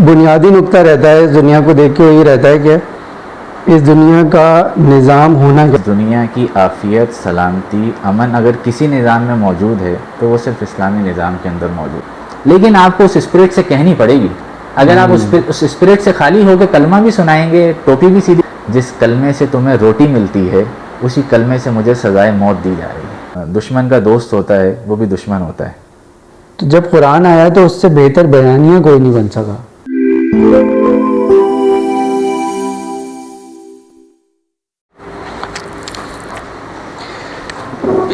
بنیادی نقطہ رہتا ہے اس دنیا کو دیکھ کے وہی رہتا ہے کہ اس دنیا کا نظام ہونا کیا. دنیا کی عافیت، سلامتی، امن اگر کسی نظام میں موجود ہے تو وہ صرف اسلامی نظام کے اندر موجود ہے. لیکن آپ کو اس اسپرٹ سے کہنی پڑے گی. اگر آپ اس اسپرٹ سے خالی ہو کے کلمہ بھی سنائیں گے، ٹوپی بھی سیدھی، جس کلمے سے تمہیں روٹی ملتی ہے اسی کلمے سے مجھے سزائے موت دی جا رہی ہے. دشمن کا دوست ہوتا ہے وہ بھی دشمن ہوتا ہے. تو جب قرآن آیا تو اس سے بہتر بیانیہ کوئی نہیں بن سکا.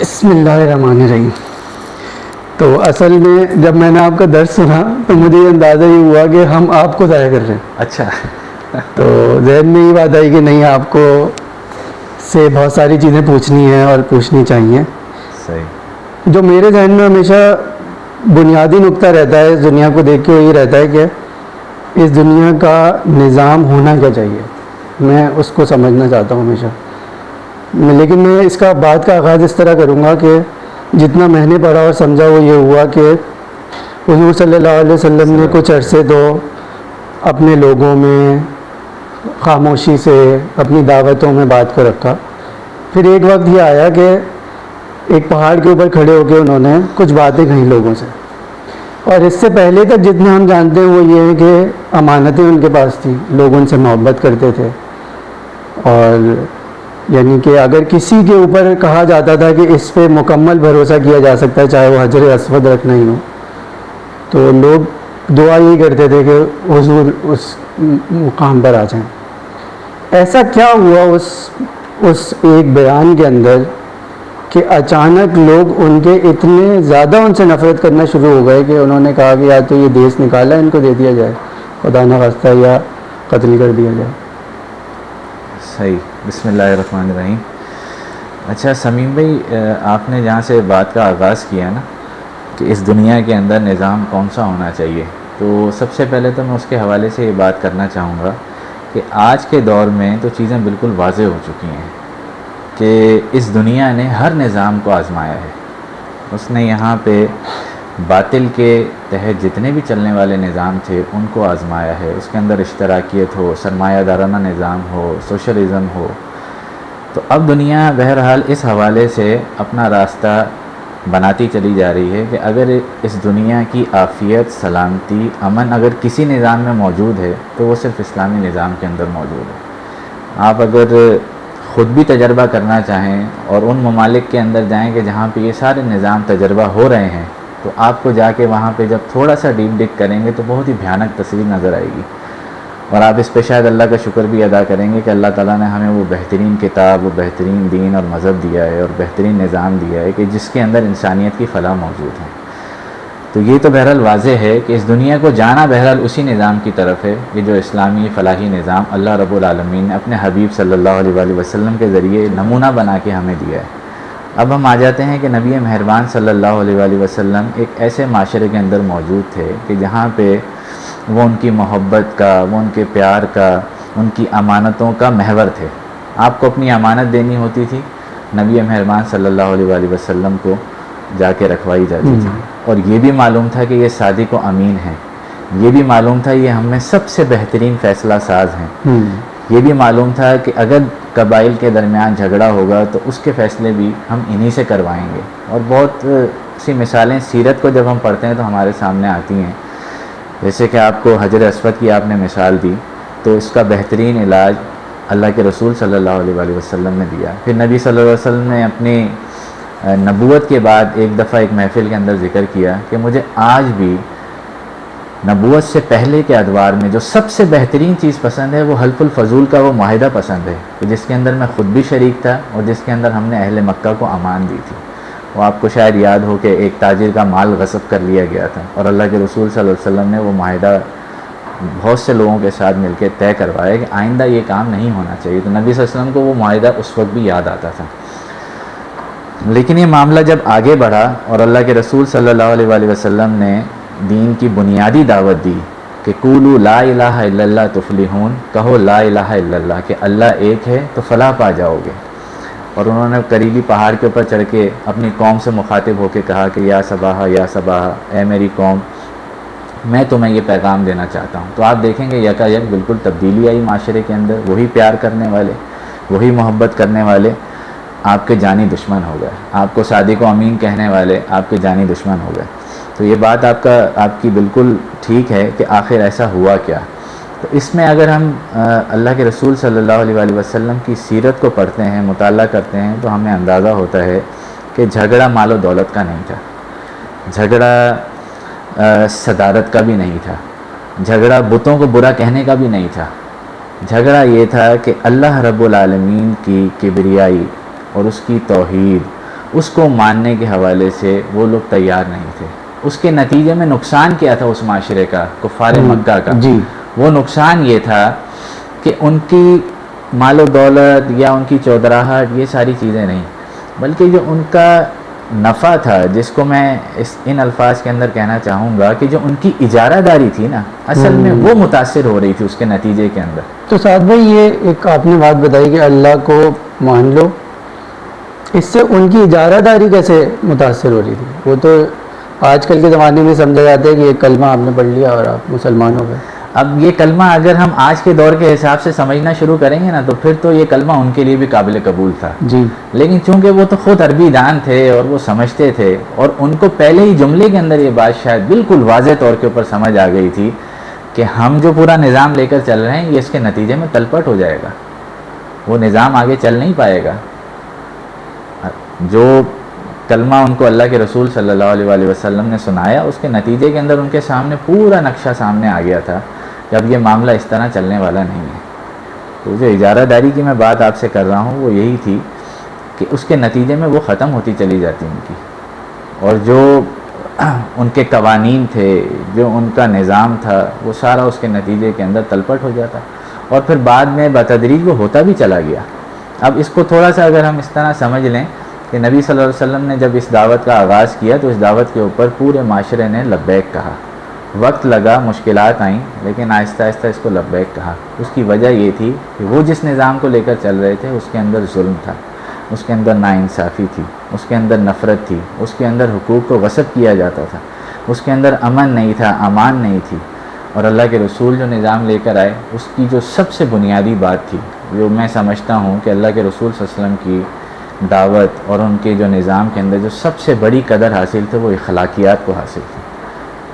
بسم اللہ الرحمن الرحیم. تو اصل میں جب میں نے آپ کا درس سنا تو مجھے یہ اندازہ یہ ہوا کہ ہم آپ کو ضائع کر رہے ہیں. اچھا. تو ذہن میں یہ بات آئی کہ نہیں، آپ کو سے بہت ساری چیزیں پوچھنی ہیں اور پوچھنی چاہیے. صحیح. جو میرے ذہن میں ہمیشہ بنیادی نقطہ رہتا ہے اس دنیا کو دیکھ کے وہی رہتا ہے کہ اس دنیا کا نظام ہونا کیا چاہیے. میں اس کو سمجھنا چاہتا ہوں ہمیشہ. لیکن میں اس کا بات کا آغاز اس طرح کروں گا کہ جتنا میں نے پڑھا اور سمجھا وہ یہ ہوا کہ حضور صلی اللہ علیہ وسلم نے کچھ عرصے تو اپنے لوگوں میں خاموشی سے اپنی دعوتوں میں بات کو رکھا. پھر ایک وقت یہ آیا کہ ایک پہاڑ کے اوپر کھڑے ہو کے انہوں نے کچھ باتیں کہیں لوگوں سے. اور اس سے پہلے تک جتنا ہم جانتے ہیں وہ یہ ہے کہ امانتیں ان کے پاس تھیں، لوگ ان سے محبت کرتے تھے. اور یعنی کہ اگر کسی کے اوپر کہا جاتا تھا کہ اس پہ مکمل بھروسہ کیا جا سکتا ہے چاہے وہ حجر اسود رکھنا ہی ہو، تو لوگ دعا یہی کرتے تھے کہ حضور اس مقام پر آ جائیں. ایسا کیا ہوا اس ایک بیان کے اندر کہ اچانک لوگ ان کے اتنے زیادہ ان سے نفرت کرنا شروع ہو گئے کہ انہوں نے کہا کہ یا تو یہ دیس نکالا ان کو دے دیا جائے خدا نخواستہ، یا قتل کر دیا جائے. صحیح. بسم اللہ الرحمن الرحیم. اچھا سمیم بھائی، آپ نے جہاں سے بات کا آغاز کیا نا کہ اس دنیا کے اندر نظام کون سا ہونا چاہیے، تو سب سے پہلے تو میں اس کے حوالے سے یہ بات کرنا چاہوں گا کہ آج کے دور میں تو چیزیں بالکل واضح ہو چکی ہیں کہ اس دنیا نے ہر نظام کو آزمایا ہے. اس نے یہاں پہ باطل کے تحت جتنے بھی چلنے والے نظام تھے ان کو آزمایا ہے. اس کے اندر اشتراکیت ہو، سرمایہ دارانہ نظام ہو، سوشلزم ہو. تو اب دنیا بہرحال اس حوالے سے اپنا راستہ بناتی چلی جا رہی ہے کہ اگر اس دنیا کی عافیت، سلامتی، امن اگر کسی نظام میں موجود ہے تو وہ صرف اسلامی نظام کے اندر موجود ہے. آپ اگر خود بھی تجربہ کرنا چاہیں اور ان ممالک کے اندر جائیں کہ جہاں پہ یہ سارے نظام تجربہ ہو رہے ہیں، تو آپ کو جا کے وہاں پہ جب تھوڑا سا ڈیپ ڈگ کریں گے تو بہت ہی بھیانک تصویر نظر آئے گی. اور آپ اس پہ شاید اللہ کا شکر بھی ادا کریں گے کہ اللہ تعالیٰ نے ہمیں وہ بہترین کتاب، وہ بہترین دین اور مذہب دیا ہے اور بہترین نظام دیا ہے کہ جس کے اندر انسانیت کی فلاح موجود ہے. تو یہ تو بہرحال واضح ہے کہ اس دنیا کو جانا بہرحال اسی نظام کی طرف ہے، یہ جو اسلامی فلاحی نظام اللہ رب العالمین نے اپنے حبیب صلی اللہ علیہ وآلہ وسلم کے ذریعے نمونہ بنا کے ہمیں دیا ہے. اب ہم آ جاتے ہیں کہ نبی مہربان صلی اللہ علیہ وآلہ وسلم ایک ایسے معاشرے کے اندر موجود تھے کہ جہاں پہ وہ ان کی محبت کا، وہ ان کے پیار کا، ان کی امانتوں کا محور تھے. آپ کو اپنی امانت دینی ہوتی تھی، نبی مہربان صلی اللہ علیہ وآلہ وسلم کو جا کے رکھوائی جاتی تھی. اور یہ بھی معلوم تھا کہ یہ صادق و امین ہیں، یہ بھی معلوم تھا یہ ہم میں سب سے بہترین فیصلہ ساز ہیں. یہ بھی معلوم تھا کہ اگر قبائل کے درمیان جھگڑا ہوگا تو اس کے فیصلے بھی ہم انہی سے کروائیں گے. اور بہت سی مثالیں سیرت کو جب ہم پڑھتے ہیں تو ہمارے سامنے آتی ہیں. جیسے کہ آپ کو حجر اسود کی آپ نے مثال دی، تو اس کا بہترین علاج اللہ کے رسول صلی اللہ علیہ وآلہ وسلم نے دیا. پھر نبی صلی اللہ علیہ وسلم نے اپنی نبوت کے بعد ایک دفعہ ایک محفل کے اندر ذکر کیا کہ مجھے آج بھی نبوت سے پہلے کے ادوار میں جو سب سے بہترین چیز پسند ہے وہ حلف الفضول کا وہ معاہدہ پسند ہے کہ جس کے اندر میں خود بھی شریک تھا اور جس کے اندر ہم نے اہل مکہ کو امان دی تھی. وہ آپ کو شاید یاد ہو کہ ایک تاجر کا مال غصب کر لیا گیا تھا اور اللہ کے رسول صلی اللہ علیہ وسلم نے وہ معاہدہ بہت سے لوگوں کے ساتھ مل کے طے کروایا کہ آئندہ یہ کام نہیں ہونا چاہیے. تو نبی صلی اللہ علیہ وسلم کو وہ معاہدہ اس وقت بھی یاد آتا تھا. لیکن یہ معاملہ جب آگے بڑھا اور اللہ کے رسول صلی اللہ علیہ وآلہ وسلم نے دین کی بنیادی دعوت دی کہ قولوا لا الہ الا اللہ تفلحون، کہو لا الہ الا اللہ کہ اللہ ایک ہے تو فلاح پا جاؤ گے. اور انہوں نے قریبی پہاڑ کے اوپر چڑھ کے اپنی قوم سے مخاطب ہو کے کہا کہ یا صباحا یا صباحا، اے میری قوم میں تمہیں یہ پیغام دینا چاہتا ہوں. تو آپ دیکھیں گے یکا یک بالکل تبدیلی آئی معاشرے کے اندر. وہی پیار کرنے والے, وہی محبت کرنے والے آپ کے جانی دشمن ہو گئے. آپ کو صادق و امین کہنے والے آپ کے جانی دشمن ہو گئے. تو یہ بات آپ کی بالکل ٹھیک ہے کہ آخر ایسا ہوا کیا. تو اس میں اگر ہم اللہ کے رسول صلی اللہ علیہ وآلہ وسلم کی سیرت کو پڑھتے ہیں, مطالعہ کرتے ہیں, تو ہمیں اندازہ ہوتا ہے کہ جھگڑا مال و دولت کا نہیں تھا, جھگڑا صدارت کا بھی نہیں تھا, جھگڑا بتوں کو برا کہنے کا بھی نہیں تھا. جھگڑا یہ تھا کہ اللہ رب العالمین کی کبریائی اور اس کی توحید, اس کو ماننے کے حوالے سے وہ لوگ تیار نہیں تھے. اس کے نتیجے میں نقصان کیا تھا اس معاشرے کا, کفار مکہ کا؟ جی, وہ نقصان یہ تھا کہ ان کی مال و دولت یا ان کی چودراہٹ یہ ساری چیزیں نہیں, بلکہ جو ان کا نفع تھا, جس کو میں ان الفاظ کے اندر کہنا چاہوں گا کہ جو ان کی اجارہ داری تھی نا, اصل میں وہ متاثر ہو رہی تھی اس کے نتیجے کے اندر. تو سعد بھائی یہ ایک آپ نے بات بتائی کہ اللہ کو مان لو, اس سے ان کی اجارہ داری کیسے متاثر ہو رہی تھی؟ وہ تو آج کل کے زمانے میں سمجھا جاتا ہے کہ ایک کلمہ آپ نے پڑھ لیا اور آپ مسلمان ہو گئے. اب یہ کلمہ اگر ہم آج کے دور کے حساب سے سمجھنا شروع کریں گے نا, تو پھر تو یہ کلمہ ان کے لیے بھی قابل قبول تھا. جی, لیکن چونکہ وہ تو خود عربی دان تھے اور وہ سمجھتے تھے, اور ان کو پہلے ہی جملے کے اندر یہ بات شاید بالکل واضح طور کے اوپر سمجھ آ گئی تھی کہ ہم جو پورا نظام لے کر چل رہے ہیں یہ اس کے نتیجے میں تلپٹ ہو جائے گا, وہ نظام آگے چل نہیں پائے گا. جو کلمہ ان کو اللہ کے رسول صلی اللہ علیہ وآلہ وسلم نے سنایا, اس کے نتیجے کے اندر ان کے سامنے پورا نقشہ سامنے آ گیا تھا کہ اب یہ معاملہ اس طرح چلنے والا نہیں ہے. تو جو اجارہ داری کی میں بات آپ سے کر رہا ہوں وہ یہی تھی کہ اس کے نتیجے میں وہ ختم ہوتی چلی جاتی ان کی, اور جو ان کے قوانین تھے, جو ان کا نظام تھا, وہ سارا اس کے نتیجے کے اندر تلپٹ ہو جاتا, اور پھر بعد میں بتدریج وہ ہوتا بھی چلا گیا. اب اس کو تھوڑا سا اگر ہم اس طرح سمجھ لیں کہ نبی صلی اللہ علیہ وسلم نے جب اس دعوت کا آغاز کیا تو اس دعوت کے اوپر پورے معاشرے نے لبیک کہا. وقت لگا, مشکلات آئیں, لیکن آہستہ آہستہ اس کو لبیک کہا. اس کی وجہ یہ تھی کہ وہ جس نظام کو لے کر چل رہے تھے اس کے اندر ظلم تھا, اس کے اندر ناانصافی تھی, اس کے اندر نفرت تھی, اس کے اندر حقوق کو غصب کیا جاتا تھا, اس کے اندر امن نہیں تھا, امان نہیں تھی. اور اللہ کے رسول جو نظام لے کر آئے, اس کی جو سب سے بنیادی بات تھی, جو میں سمجھتا ہوں کہ اللہ کے رسول صلی اللہ علیہ وسلم کی دعوت اور ان کے جو نظام کے اندر جو سب سے بڑی قدر حاصل تھے وہ اخلاقیات کو حاصل تھی.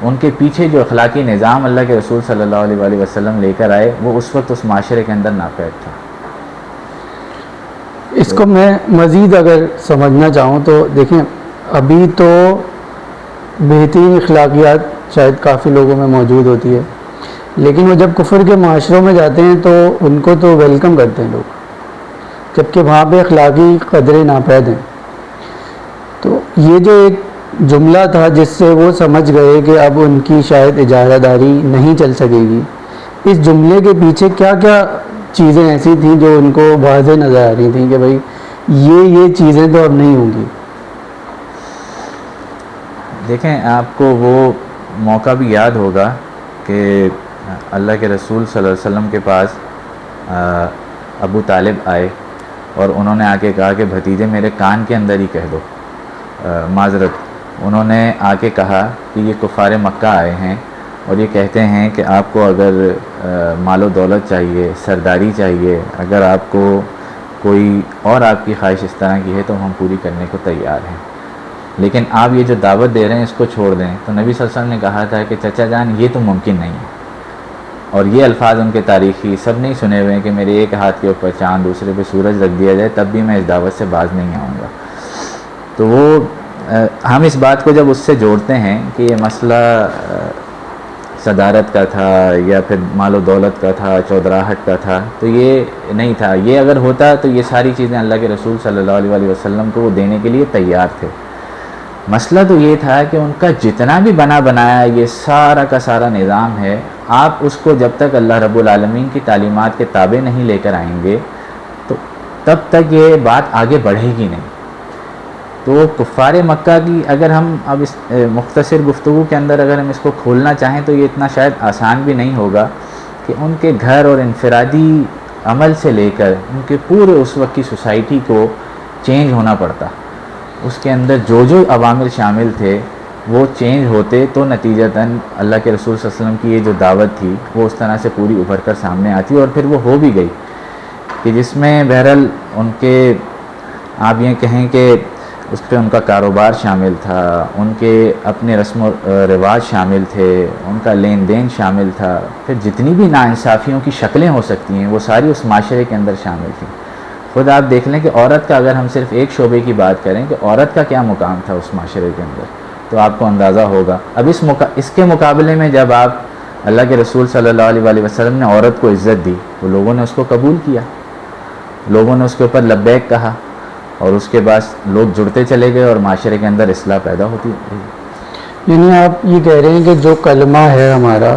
ان کے پیچھے جو اخلاقی نظام اللہ کے رسول صلی اللہ علیہ وآلہ وسلم لے کر آئے, وہ اس وقت اس معاشرے کے اندر ناپید تھا. اس کو میں مزید اگر سمجھنا چاہوں تو دیکھیں, ابھی تو بہترین اخلاقیات شاید کافی لوگوں میں موجود ہوتی ہے, لیکن وہ جب کفر کے معاشروں میں جاتے ہیں تو ان کو تو ویلکم کرتے ہیں لوگ, جبکہ وہاں پہ اخلاقی قدریں ناپید ہیں. تو یہ جو ایک جملہ تھا جس سے وہ سمجھ گئے کہ اب ان کی شاید اجارہ داری نہیں چل سکے گی, اس جملے کے پیچھے کیا کیا چیزیں ایسی تھیں جو ان کو واضح نظر آ رہی تھیں کہ بھائی یہ چیزیں تو اب نہیں ہوں گی؟ دیکھیں, آپ کو وہ موقع بھی یاد ہوگا کہ اللہ کے رسول صلی اللہ علیہ وسلم کے پاس ابو طالب آئے اور انہوں نے آ کے کہا کہ بھتیجے میرے کان کے اندر ہی کہہ دو, معذرت, انہوں نے آ کے کہا کہ یہ کفار مکہ آئے ہیں اور یہ کہتے ہیں کہ آپ کو اگر مال و دولت چاہیے, سرداری چاہیے, اگر آپ کو کوئی اور آپ کی خواہش اس طرح کی ہے تو ہم پوری کرنے کو تیار ہیں, لیکن آپ یہ جو دعوت دے رہے ہیں اس کو چھوڑ دیں. تو نبی صلی اللہ علیہ وسلم نے کہا تھا کہ چچا جان یہ تو ممکن نہیں ہے, اور یہ الفاظ ان کے تاریخی سب نہیں سنے ہوئے ہیں کہ میرے ایک ہاتھ کے اوپر چاند دوسرے پہ سورج رکھ دیا جائے تب بھی میں اس دعوت سے باز نہیں آؤں گا. تو وہ ہم اس بات کو جب اس سے جوڑتے ہیں کہ یہ مسئلہ صدارت کا تھا یا پھر مال و دولت کا تھا, چودراہٹ کا تھا, تو یہ نہیں تھا. یہ اگر ہوتا تو یہ ساری چیزیں اللہ کے رسول صلی اللہ علیہ وآلہ وسلم کو وہ دینے کے لیے تیار تھے. مسئلہ تو یہ تھا کہ ان کا جتنا بھی بنایا یہ سارا کا سارا نظام ہے, آپ اس کو جب تک اللہ رب العالمین کی تعلیمات کے تابع نہیں لے کر آئیں گے تو تب تک یہ بات آگے بڑھے گی نہیں. تو کفار مکہ کی اگر ہم اب اس مختصر گفتگو کے اندر اگر ہم اس کو کھولنا چاہیں تو یہ اتنا شاید آسان بھی نہیں ہوگا کہ ان کے گھر اور انفرادی عمل سے لے کر ان کے پورے اس وقت کی سوسائٹی کو چینج ہونا پڑتا. اس کے اندر جو عوامل شامل تھے وہ چینج ہوتے تو نتیجتاً اللہ کے رسول صلی اللہ علیہ وسلم کی یہ جو دعوت تھی وہ اس طرح سے پوری ابھر کر سامنے آتی، اور پھر وہ ہو بھی گئی کہ جس میں بہرحال ان کے آپ یہ کہیں کہ اس پہ ان کا کاروبار شامل تھا، ان کے اپنے رسم و رواج شامل تھے، ان کا لین دین شامل تھا، پھر جتنی بھی ناانصافیوں کی شکلیں ہو سکتی ہیں وہ ساری اس معاشرے کے اندر شامل تھیں۔ خود آپ دیکھ لیں کہ عورت کا اگر ہم صرف ایک شعبے کی بات کریں کہ عورت کا کیا مقام تھا اس معاشرے کے اندر، تو آپ کو اندازہ ہوگا۔ اب اس کے مقابلے میں جب آپ اللہ کے رسول صلی اللہ علیہ وسلم نے عورت کو عزت دی تو لوگوں نے اس کو قبول کیا، لوگوں نے اس کے اوپر لبیک کہا، اور اس کے بعد لوگ جڑتے چلے گئے اور معاشرے کے اندر اصلاح پیدا ہوتی رہی۔ یعنی آپ یہ کہہ رہے ہیں کہ جو کلمہ ہے ہمارا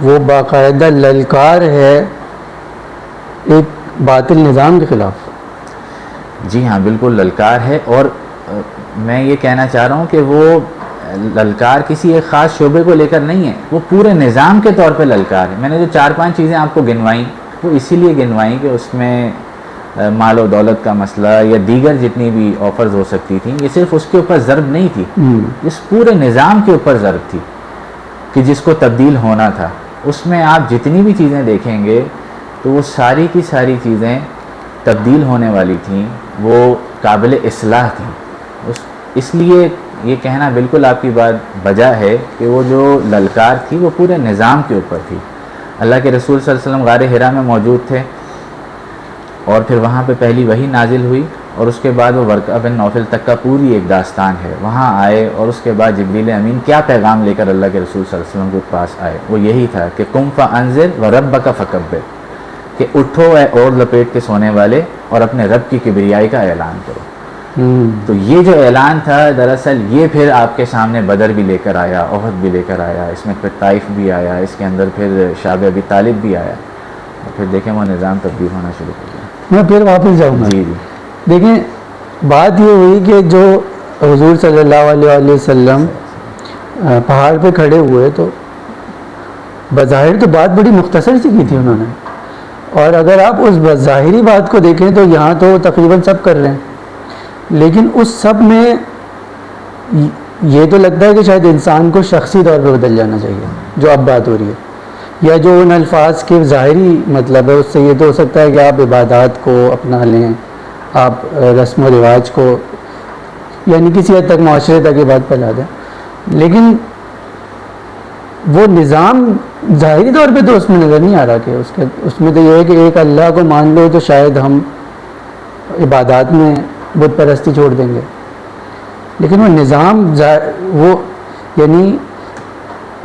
وہ باقاعدہ للکار ہے ایک باطل نظام کے خلاف؟ جی ہاں، بالکل للکار ہے، اور میں یہ کہنا چاہ رہا ہوں کہ وہ للکار کسی ایک خاص شعبے کو لے کر نہیں ہے، وہ پورے نظام کے طور پہ للکار ہے۔ میں نے جو 4-5 چیزیں آپ کو گنوائیں وہ اسی لیے گنوائیں کہ اس میں مال و دولت کا مسئلہ یا دیگر جتنی بھی آفرز ہو سکتی تھیں، یہ صرف اس کے اوپر ضرب نہیں تھی، اس پورے نظام کے اوپر ضرب تھی کہ جس کو تبدیل ہونا تھا۔ اس میں آپ جتنی بھی چیزیں دیکھیں گے تو وہ ساری کی ساری چیزیں تبدیل ہونے والی تھیں، وہ قابل اصلاح تھیں۔ اس لیے یہ کہنا بالکل آپ کی بات بجا ہے کہ وہ جو للکار تھی وہ پورے نظام کے اوپر تھی۔ اللہ کے رسول صلی اللہ علیہ وسلم غار حرا میں موجود تھے، اور پھر وہاں پہ پہلی وحی نازل ہوئی، اور اس کے بعد وہ ورقہ بن نوفل تک کا پوری ایک داستان ہے۔ وہاں آئے اور اس کے بعد جبریل امین کیا پیغام لے کر اللہ کے رسول صلی اللہ علیہ وسلم کے پاس آئے، وہ یہی تھا کہ قم فانذر وربک فکبر، کہ اٹھو اے اور لپیٹ کے سونے والے اور اپنے رب کی کبریائی کا اعلان کرو۔ تو یہ جو اعلان تھا دراصل یہ پھر آپ کے سامنے بدر بھی لے کر آیا، احد بھی لے کر آیا، اس میں پھر طائف بھی آیا، اس کے اندر پھر شعب ابی طالب بھی آیا، اور پھر دیکھیں وہ نظام تبدیل ہونا شروع ہو گیا۔ میں پھر واپس جاؤں گا۔ جی جی، دیکھیں بات یہ ہوئی کہ جو حضور صلی اللہ علیہ وسلم پہاڑ پہ کھڑے ہوئے تو بظاہر تو بات بڑی مختصر سی کی تھی انہوں نے، اور اگر آپ اس ظاہری بات کو دیکھیں تو یہاں تو تقریباً سب کر رہے ہیں، لیکن اس سب میں یہ تو لگتا ہے کہ شاید انسان کو شخصی طور پہ بدل جانا چاہیے جو اب بات ہو رہی ہے، یا جو ان الفاظ کے ظاہری مطلب ہے اس سے یہ تو ہو سکتا ہے کہ آپ عبادات کو اپنا لیں، آپ رسم و رواج کو یعنی کسی حد تک معاشرے تک یہ بات پھیلا دیں، لیکن وہ نظام ظاہری طور پہ تو اس میں نظر نہیں آ رہا کہ اس میں تو یہ ہے کہ ایک اللہ کو مان لو تو شاید ہم عبادات میں بت پرستی چھوڑ دیں گے، لیکن وہ نظام وہ یعنی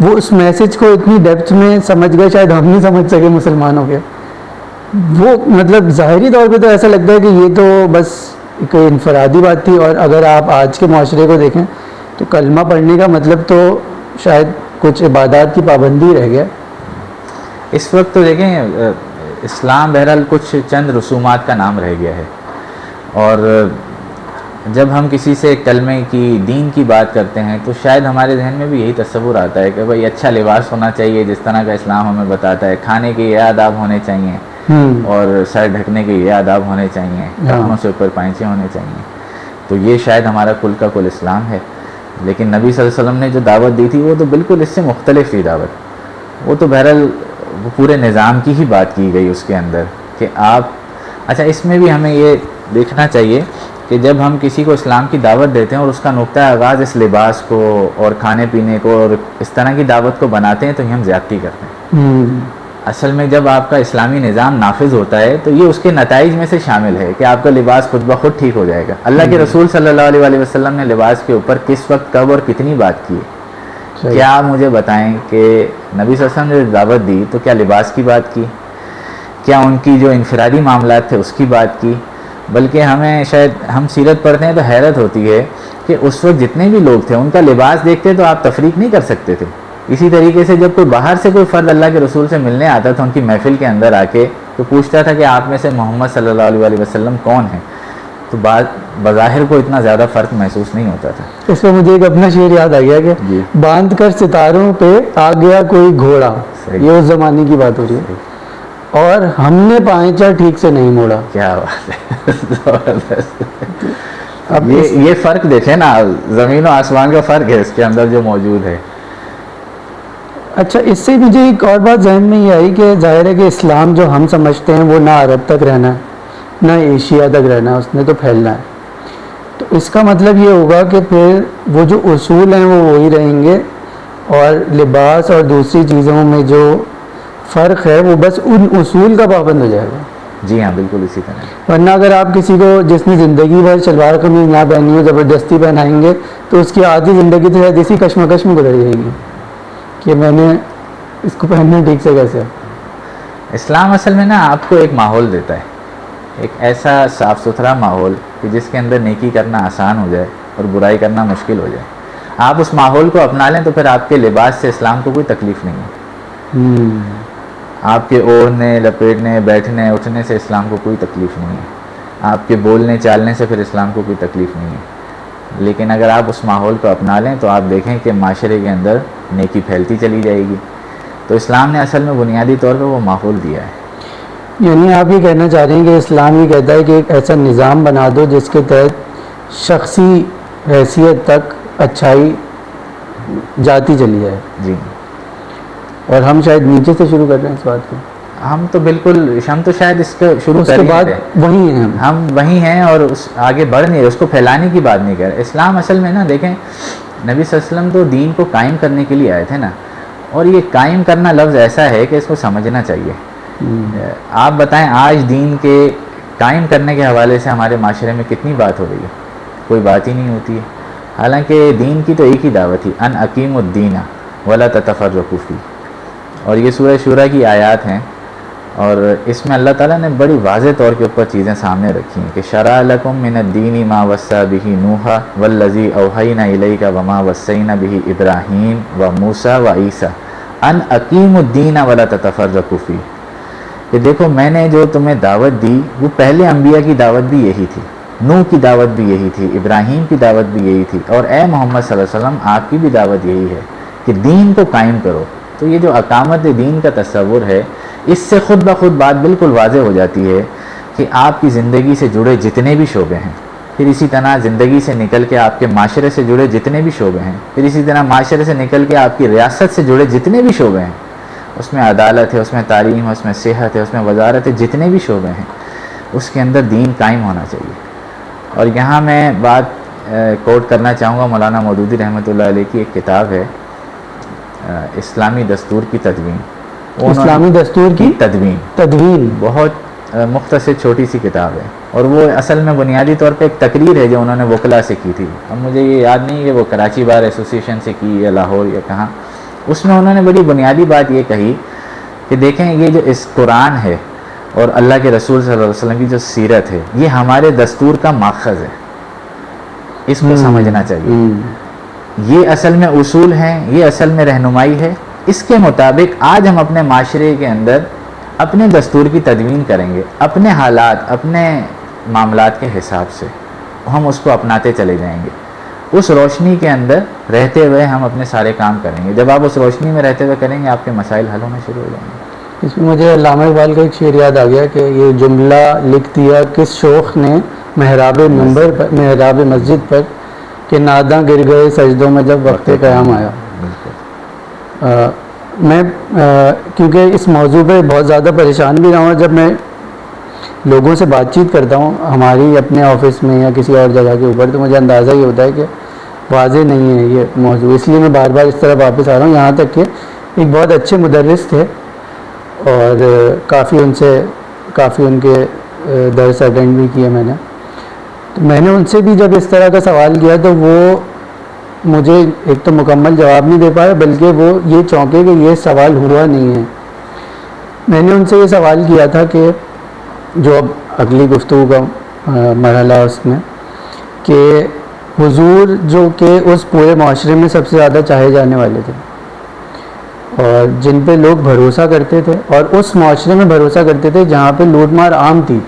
وہ اس میسج کو اتنی ڈیپتھ میں سمجھ گئے شاید ہم نہیں سمجھ سکے مسلمانوں کے، وہ مطلب ظاہری طور پہ تو ایسا لگتا ہے کہ یہ تو بس ایک انفرادی بات تھی، اور اگر آپ آج کے معاشرے کو دیکھیں تو کلمہ پڑھنے کا مطلب تو شاید کچھ عبادات کی پابندی رہ گیا۔ اس وقت تو دیکھیں اسلام بہرحال کچھ چند رسومات کا نام رہ گیا ہے، اور جب ہم کسی سے کلمے کی دین کی بات کرتے ہیں تو شاید ہمارے ذہن میں بھی یہی تصور آتا ہے کہ بھائی اچھا لباس ہونا چاہیے جس طرح کا اسلام ہمیں بتاتا ہے، کھانے کے یہ آداب ہونے چاہیے، اور سر ڈھکنے کے یہ آداب ہونے چاہیے، ٹخنوں سے اوپر پائچے ہونے چاہیے، تو یہ شاید ہمارا کل کا کل اسلام ہے۔ لیکن نبی صلی اللہ علیہ وسلم نے جو دعوت دی تھی وہ تو بالکل اس سے مختلف تھی دعوت، وہ تو بہرحال وہ پورے نظام کی ہی بات کی گئی اس کے اندر کہ آپ اچھا اس میں بھی ہمیں یہ دیکھنا چاہیے کہ جب ہم کسی کو اسلام کی دعوت دیتے ہیں اور اس کا نقطہ آغاز اس لباس کو اور کھانے پینے کو اور اس طرح کی دعوت کو بناتے ہیں تو یہ ہم زیادتی کرتے ہیں۔ اصل میں جب آپ کا اسلامی نظام نافذ ہوتا ہے تو یہ اس کے نتائج میں سے شامل ہے کہ آپ کا لباس خود بخود ٹھیک ہو جائے گا۔ اللہ کے رسول صلی اللہ علیہ وسلم نے لباس کے اوپر کس وقت کب اور کتنی بات کی ہے؟ کیا آپ مجھے بتائیں کہ نبی صلی اللہ علیہ وسلم نے دعوت دی تو کیا لباس کی بات کی؟ کیا ان کی جو انفرادی معاملات تھے اس کی بات کی؟ بلکہ ہمیں شاید ہم سیرت پڑھتے ہیں تو حیرت ہوتی ہے کہ اس وقت جتنے بھی لوگ تھے ان کا لباس دیکھتے تو آپ تفریق نہیں کر سکتے تھے۔ اسی طریقے سے جب کوئی باہر سے کوئی فرد اللہ کے رسول سے ملنے آتا تھا ان کی محفل کے اندر آ کے تو پوچھتا تھا کہ آپ میں سے محمد صلی اللہ علیہ وسلم کون ہیں، تو بظاہر کو اتنا زیادہ فرق محسوس نہیں ہوتا تھا۔ اس پہ مجھے ایک اپنا شعر یاد آ گیا کہ باندھ کر ستاروں پہ آ گیا کوئی گھوڑا، یہ اس زمانے کی بات ہو رہی ہے، اور ہم نے پائچا ٹھیک سے نہیں موڑا۔ کیا بات ہے، اب یہ فرق دیکھیں نا، زمین و آسمان کا فرق ہے اس کے اندر جو موجود ہے. اچھا، اس سے مجھے ایک اور بات ذہن میں یہ آئی کہ ظاہر ہے کہ اسلام جو ہم سمجھتے ہیں وہ نہ عرب تک رہنا ہے نہ ایشیا تک رہنا ہے، اس نے تو پھیلنا ہے. تو اس کا مطلب یہ ہوگا کہ پھر وہ جو اصول ہیں وہ وہی رہیں گے، اور لباس اور دوسری چیزوں میں جو فرق ہے وہ بس ان اصول کا پابند ہو جائے گا. جی ہاں، بالکل اسی طرح. ورنہ اگر آپ کسی کو جس نے زندگی بھر شلوار قمیض نہ پہنی ہو زبردستی پہنائیں گے تو اس کی آدھی زندگی تو شاید اسی کشمکش میں گزر جائے گی کہ میں نے اس کو پہننا ٹھیک سے کیسے. اسلام اصل میں نا آپ کو ایک ماحول دیتا ہے، ایک ایسا صاف ستھرا ماحول کہ جس کے اندر نیکی کرنا آسان ہو جائے اور برائی کرنا مشکل ہو جائے. آپ اس ماحول کو اپنا لیں تو پھر آپ کے لباس سے اسلام کو کوئی تکلیف نہیں ہے. آپ کے اوڑھنے لپیٹنے بیٹھنے اٹھنے سے اسلام کو کوئی تکلیف نہیں ہے. آپ کے بولنے چالنے سے پھر اسلام کو کوئی تکلیف نہیں ہے. لیکن اگر آپ اس ماحول کو اپنا لیں تو آپ دیکھیں کہ معاشرے کے اندر نیکی پھیلتی چلی جائے گی. تو اسلام نے اصل میں بنیادی طور پہ وہ ماحول دیا ہے. یعنی آپ یہ کہنا چاہ رہے ہیں کہ اسلام یہ کہتا ہے کہ ایک ایسا نظام بنا دو جس کے تحت شخصی حیثیت تک اچھائی جاتی چلی جائے. جی. اور ہم شاید نیچے سے شروع کر رہے ہیں اس بات کو. ہم تو شاید اس کو شروع کر بعد وہی ہیں ہم وہی ہیں اور اس آگے بڑھ نہیں رہے، اس کو پھیلانے کی بات نہیں کر رہے. اسلام اصل میں نا دیکھیں، نبی صلی اللہ علیہ وسلم تو دین کو قائم کرنے کے لیے آئے تھے نا، اور یہ قائم کرنا لفظ ایسا ہے کہ اس کو سمجھنا چاہیے. آپ بتائیں آج دین کے قائم کرنے کے حوالے سے ہمارے معاشرے میں کتنی بات ہو رہی ہے؟ کوئی بات ہی نہیں ہوتی ہے. حالانکہ دین کی تو ایک ہی دعوت تھی، ان اقیموا الدین ولا تتفرقوا فیہ. اور یہ سورہ شورى کی آیات ہیں، اور اس میں اللہ تعالیٰ نے بڑی واضح طور کے اوپر چیزیں سامنے رکھی ہیں کہ شرع لکم من الدین ما وصى به نوح والذی اوحینا الیک وما وصینا به ابراہیم وموسیٰ وعیسیٰ ان اقیموا الدین ولا تتفرقوا فیہ. کہ دیکھو میں نے جو تمہیں دعوت دی وہ پہلے انبیاء کی دعوت بھی یہی تھی، نوح کی دعوت بھی یہی تھی، ابراہیم کی دعوت بھی یہی تھی، اور اے محمد صلی اللہ علیہ وسلم آپ کی بھی دعوت یہی ہے کہ دین کو قائم کرو. تو یہ جو اقامت دین کا تصور ہے، اس سے خود بخود بات بالکل واضح ہو جاتی ہے کہ آپ کی زندگی سے جڑے جتنے بھی شعبے ہیں، پھر اسی طرح زندگی سے نکل کے آپ کے معاشرے سے جڑے جتنے بھی شعبے ہیں، پھر اسی طرح معاشرے سے نکل کے آپ کی ریاست سے جڑے جتنے بھی شعبے ہیں، اس میں عدالت ہے، اس میں تعلیم ہے، اس میں صحت ہے، اس میں وزارت ہے، جتنے بھی شعبے ہیں اس کے اندر دین قائم ہونا چاہیے. اور یہاں میں بات کوٹ کرنا چاہوں گا مولانا مودودی رحمۃ اللہ علیہ کی ایک کتاب ہے اسلامی دستور کی تدوین. اسلامی دستور کی تدوین بہت مختصر چھوٹی سی کتاب ہے، اور وہ اصل میں بنیادی طور پہ ایک تقریر ہے جو انہوں نے وکلا سے کی تھی. اب مجھے یہ یاد نہیں کہ وہ کراچی بار ایسوسی ایشن سے کی یا لاہور یا کہاں. اس میں انہوں نے بڑی بنیادی بات یہ کہی کہ دیکھیں یہ جو اس قرآن ہے اور اللہ کے رسول صلی اللہ علیہ وسلم کی جو سیرت ہے یہ ہمارے دستور کا ماخذ ہے، اس کو سمجھنا چاہیے. یہ اصل میں اصول ہیں، یہ اصل میں رہنمائی ہے. اس کے مطابق آج ہم اپنے معاشرے کے اندر اپنے دستور کی تدوین کریں گے، اپنے حالات اپنے معاملات کے حساب سے ہم اس کو اپناتے چلے جائیں گے. اس روشنی کے اندر رہتے ہوئے ہم اپنے سارے کام کریں گے. جب آپ اس روشنی میں رہتے ہوئے کریں گے آپ کے مسائل حل ہونا شروع ہو جائیں گے. اس میں مجھے علامہ اقبال کا ایک شعر یاد آ گیا کہ یہ جملہ لکھ دیا کس شوخ نے محراب منبر پر، محراب مسجد پر، کہ ناداں گر گئے سجدوں میں جب وقت قیام آیا. میں کیونکہ اس موضوع پہ بہت زیادہ پریشان بھی رہا ہوں. جب میں لوگوں سے بات چیت کرتا ہوں ہماری اپنے آفس میں یا کسی اور جگہ کے اوپر، تو مجھے اندازہ یہ ہوتا ہے کہ واضح نہیں ہے یہ موضوع. اس لیے میں بار بار اس طرح واپس آ رہا ہوں. یہاں تک کہ ایک بہت اچھے مدرس تھے اور کافی ان کے درس اٹینڈ بھی کیے میں نے. تو میں نے ان سے بھی جب اس طرح کا سوال کیا تو وہ مجھے ایک تو مکمل جواب نہیں دے پایا، بلکہ وہ یہ چونکے کہ یہ سوال ہوا نہیں ہے. میں نے ان سے یہ سوال کیا تھا کہ جو اب اگلی گفتگو کا مرحلہ اس میں، کہ حضور جو کہ اس پورے معاشرے میں سب سے زیادہ چاہے جانے والے تھے اور جن پہ لوگ بھروسہ کرتے تھے، اور اس معاشرے میں بھروسہ کرتے تھے جہاں پہ لوٹ مار عام تھی،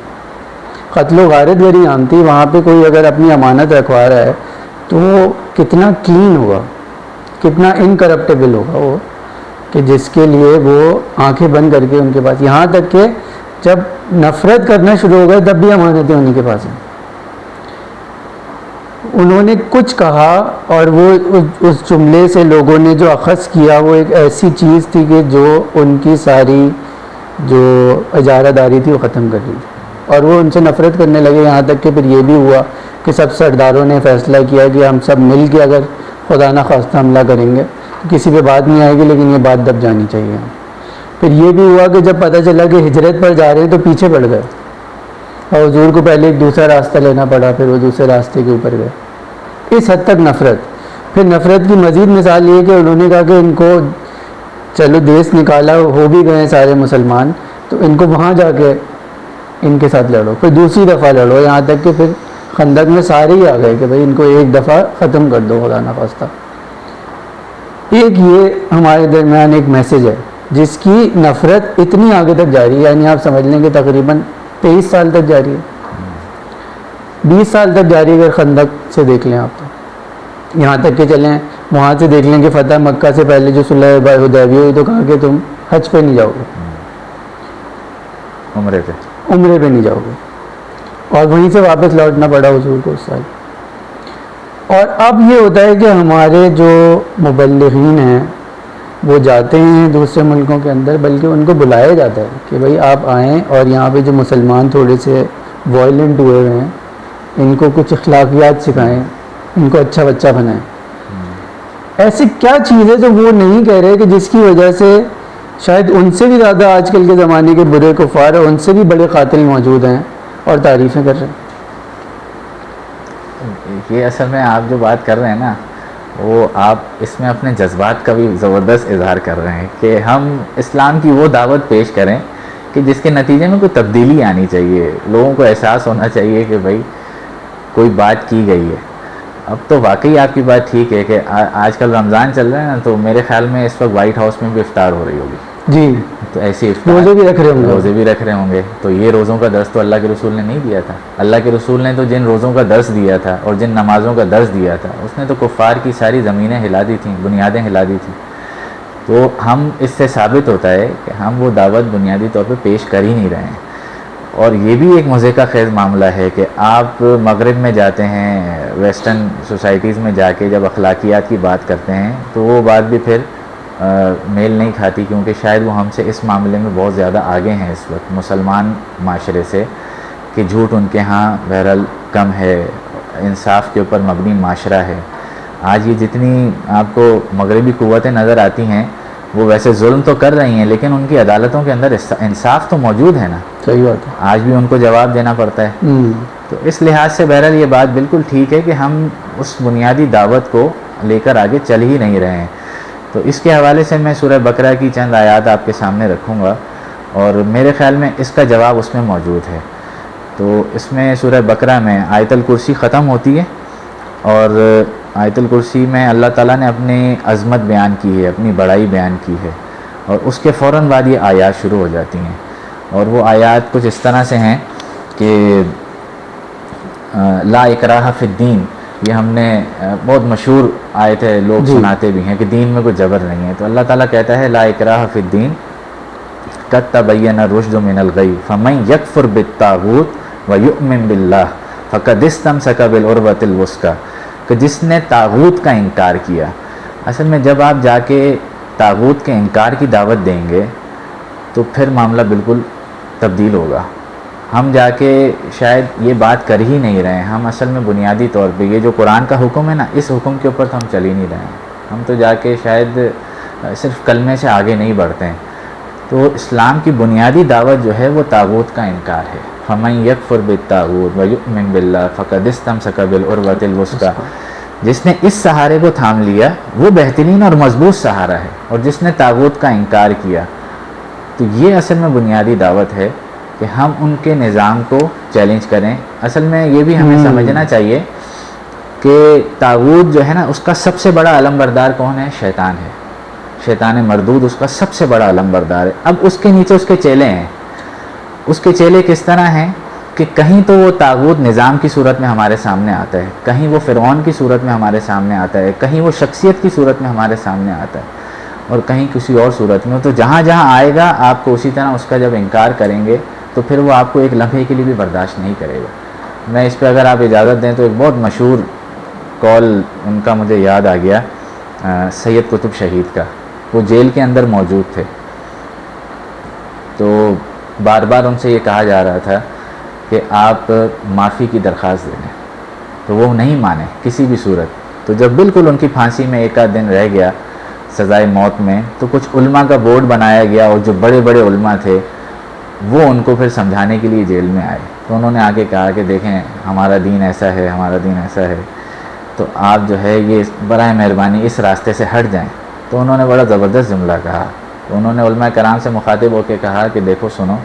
قتل و غارت گری عام تھی، وہاں پہ کوئی اگر اپنی امانت رکھوا رہا ہے تو وہ کتنا کلین ہوگا، کتنا انکرپٹیبل ہوگا وہ، کہ جس کے لیے وہ آنکھیں بند کر کے ان کے پاس، یہاں تک کہ جب نفرت کرنا شروع ہو گئے تب بھی امانتیں انہیں کے پاس ہیں. انہوں نے کچھ کہا اور وہ اس جملے سے لوگوں نے جو اخذ کیا وہ ایک ایسی چیز تھی کہ جو ان کی ساری جو اجارہ داری تھی وہ ختم کر دی اور وہ ان سے نفرت کرنے لگے. یہاں تک کہ پھر یہ بھی ہوا کہ سب سرداروں نے فیصلہ کیا کہ ہم سب مل کے اگر خدا نخواستہ حملہ کریں گے تو کسی پہ بات نہیں آئے گی, لیکن یہ بات دب جانی چاہیے. پھر یہ بھی ہوا کہ جب پتہ چلا کہ ہجرت پر جا رہے ہیں تو پیچھے پڑ گئے اور حضور کو پہلے ایک دوسرا راستہ لینا پڑا, پھر وہ دوسرے راستے کے اوپر گئے. اس حد تک نفرت. پھر نفرت کی مزید مثال یہ کہ انہوں نے کہا کہ ان کو چلو دیس نکالا, ہو بھی گئے سارے مسلمان, تو ان کو وہاں جا کے ان کے ساتھ لڑو, پھر دوسری دفعہ لڑو, یہاں تک کہ پھر خندق میں سارے ہی آ گئے کہ بھائی ان کو ایک دفعہ ختم کر دو خدا نخواستہ. ایک یہ ہمارے درمیان ایک میسج ہے جس کی نفرت اتنی آگے تک جاری ہے, یعنی آپ سمجھ لیں کہ تقریباً 23 سال تک جاری ہے, 20 سال تک جاری ہے. اگر خندق سے دیکھ لیں آپ تو یہاں تک کہ چلیں وہاں سے دیکھ لیں کہ فتح مکہ سے پہلے جو صلح حدیبیہ ہوئی تو کہا کہ تم حج پہ نہیں جاؤ گے, عمرے پہ نہیں جاؤ گے, اور وہیں سے واپس لوٹنا پڑا حضور کو اس سال. اور اب یہ ہوتا ہے کہ ہمارے جو مبلغین ہیں وہ جاتے ہیں دوسرے ملکوں کے اندر, بلکہ ان کو بلایا جاتا ہے کہ بھائی آپ آئیں اور یہاں پہ جو مسلمان تھوڑے سے وائلنٹ ہوئے ہوئے ہیں ان کو کچھ اخلاقیات سکھائیں, ان کو اچھا بچہ بنائیں. ایسی کیا چیز ہے جو وہ نہیں کہہ رہے کہ جس کی وجہ سے شاید ان سے بھی زیادہ آج کل کے زمانے کے برے کفار اور ان سے بھی بڑے قاتل موجود ہیں اور تعریفیں کر رہے ہیں. یہ اصل میں آپ جو بات کر رہے ہیں نا وہ آپ اس میں اپنے جذبات کا بھی زبردست اظہار کر رہے ہیں کہ ہم اسلام کی وہ دعوت پیش کریں کہ جس کے نتیجے میں کوئی تبدیلی آنی چاہیے, لوگوں کو احساس ہونا چاہیے کہ بھائی کوئی بات کی گئی ہے. اب تو واقعی آپ کی بات ٹھیک ہے کہ آج کل رمضان چل رہا ہے نا, تو میرے خیال میں اس وقت وائٹ ہاؤس میں بھی افطار ہو رہی ہوگی. جی, تو ایسی روزے بھی رکھ رہے ہوں گے, روزے بھی رکھ رہے ہوں گے. تو یہ روزوں کا درس تو اللہ کے رسول نے نہیں دیا تھا. اللہ کے رسول نے تو جن روزوں کا درس دیا تھا اور جن نمازوں کا درس دیا تھا اس نے تو کفار کی ساری زمینیں ہلا دی تھیں, بنیادیں ہلا دی تھیں. تو ہم اس سے ثابت ہوتا ہے کہ ہم وہ دعوت بنیادی طور پہ پیش کر ہی نہیں رہے ہیں. اور یہ بھی ایک مزے کا خیز معاملہ ہے کہ آپ مغرب میں جاتے ہیں, ویسٹرن سوسائٹیز میں جا کے جب اخلاقیات کی بات کرتے ہیں تو وہ بات بھی پھر میل نہیں کھاتی, کیونکہ شاید وہ ہم سے اس معاملے میں بہت زیادہ آگے ہیں اس وقت مسلمان معاشرے سے, کہ جھوٹ ان کے ہاں بہرحال کم ہے, انصاف کے اوپر مبنی معاشرہ ہے. آج یہ جتنی آپ کو مغربی قوتیں نظر آتی ہیں وہ ویسے ظلم تو کر رہی ہیں لیکن ان کی عدالتوں کے اندر انصاف تو موجود ہے نا. صحیح بات ہے, آج بھی ان کو جواب دینا پڑتا ہے. تو اس لحاظ سے بہرحال یہ بات بالکل ٹھیک ہے کہ ہم اس بنیادی دعوت کو لے کر آگے چل ہی نہیں رہے ہیں. تو اس کے حوالے سے میں سورہ بقرہ کی چند آیات آپ کے سامنے رکھوں گا اور میرے خیال میں اس کا جواب اس میں موجود ہے. تو اس میں سورہ بقرہ میں آیت الکرسی ختم ہوتی ہے اور آیت الکرسی میں اللہ تعالیٰ نے اپنی عظمت بیان کی ہے, اپنی بڑائی بیان کی ہے, اور اس کے فوراً بعد یہ آیات شروع ہو جاتی ہیں. اور وہ آیات کچھ اس طرح سے ہیں کہ لا اکراہ فی الدین, یہ ہم نے بہت مشہور آیت ہے, لوگ سناتے بھی ہیں کہ دین میں کوئی جبر نہیں ہے. تو اللہ تعالیٰ کہتا ہے لا اکراہ فی الدین قد تبین الرشد من الغی فمن یکفر بالطاغوت ویؤمن باللہ فقد استمسک بالعروۃ الوثقی, کہ جس نے طاغوت کا انکار کیا. اصل میں جب آپ جا کے طاغوت کے انکار کی دعوت دیں گے تو پھر معاملہ بالکل تبدیل ہوگا. ہم جا کے شاید یہ بات کر ہی نہیں رہے ہیں. ہم اصل میں بنیادی طور پہ یہ جو قرآن کا حکم ہے نا, اس حکم کے اوپر تو ہم چل ہی نہیں رہے ہیں. ہم تو جا کے شاید صرف کلمے سے آگے نہیں بڑھتے ہیں. تو اسلام کی بنیادی دعوت جو ہے وہ طاغوت کا انکار ہے. فمن یکفر بالطاغوت ویؤمن باللہ فقد استمسک بالعروۃ الوثقی, جس نے اس سہارے کو تھام لیا وہ بہترین اور مضبوط سہارا ہے, اور جس نے طاغوت کا انکار کیا. تو یہ اصل میں بنیادی دعوت ہے کہ ہم ان کے نظام کو چیلنج کریں. اصل میں یہ بھی ہمیں سمجھنا چاہیے کہ طاغوت جو ہے نا اس کا سب سے بڑا علم بردار کون ہے؟ شیطان ہے. شیطان مردود اس کا سب سے بڑا علم بردار ہے. اب اس کے نیچے اس کے چیلے ہیں. اس کے چیلے کس طرح ہیں کہ کہیں تو وہ طاغوت نظام کی صورت میں ہمارے سامنے آتا ہے, کہیں وہ فرعون کی صورت میں ہمارے سامنے آتا ہے, کہیں وہ شخصیت کی صورت میں ہمارے سامنے آتا ہے, اور کہیں کسی اور صورت میں. تو جہاں جہاں آئے گا آپ کو اسی طرح اس کا جب انکار کریں گے تو پھر وہ آپ کو ایک لمحے کے لیے بھی برداشت نہیں کرے گا. میں اس پہ اگر آپ اجازت دیں تو ایک بہت مشہور قول ان کا مجھے یاد آ گیا، سید قطب شہید کا. وہ جیل کے اندر موجود تھے، تو بار بار ان سے یہ کہا جا رہا تھا کہ آپ معافی کی درخواست دیں، تو وہ نہیں مانے کسی بھی صورت. تو جب بالکل ان کی پھانسی میں ایک آدھ دن رہ گیا سزائے موت میں، تو کچھ علماء کا بورڈ بنایا گیا، اور جو بڑے بڑے علماء تھے وہ ان کو پھر سمجھانے کے لیے جیل میں آئے. تو انہوں نے آگے کہا کہ دیکھیں ہمارا دین ایسا ہے، ہمارا دین ایسا ہے، تو آپ جو ہے یہ برائے مہربانی اس راستے سے ہٹ جائیں. تو انہوں نے بڑا زبردست جملہ کہا. تو انہوں نے علماء کرام سے مخاطب ہو کے کہا کہ دیکھو سنو،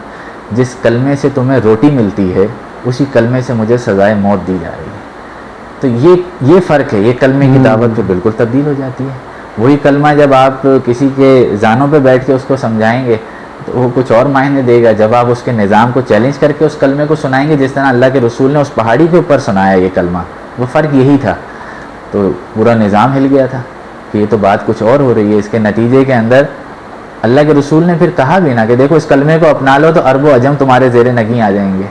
جس کلمے سے تمہیں روٹی ملتی ہے اسی کلمے سے مجھے سزائے موت دی جا رہی ہے. تو یہ فرق ہے. یہ کلمے کی دعوت پہ بالکل تبدیل ہو جاتی ہے. وہی کلمہ جب آپ کسی کے زانوں پہ بیٹھ کے اس کو سمجھائیں گے تو وہ کچھ اور معنی دے گا. جب آپ اس کے نظام کو چیلنج کر کے اس کلمے کو سنائیں گے، جس طرح اللہ کے رسول نے اس پہاڑی کے اوپر سنایا یہ کلمہ، وہ فرق یہی تھا. تو پورا نظام ہل گیا تھا کہ یہ تو بات کچھ اور ہو رہی ہے. اس کے نتیجے کے اندر اللہ کے رسول نے پھر کہا بھی نا کہ دیکھو اس کلمے کو اپنا لو تو عرب و عجم تمہارے زیر نگیں آ جائیں گے.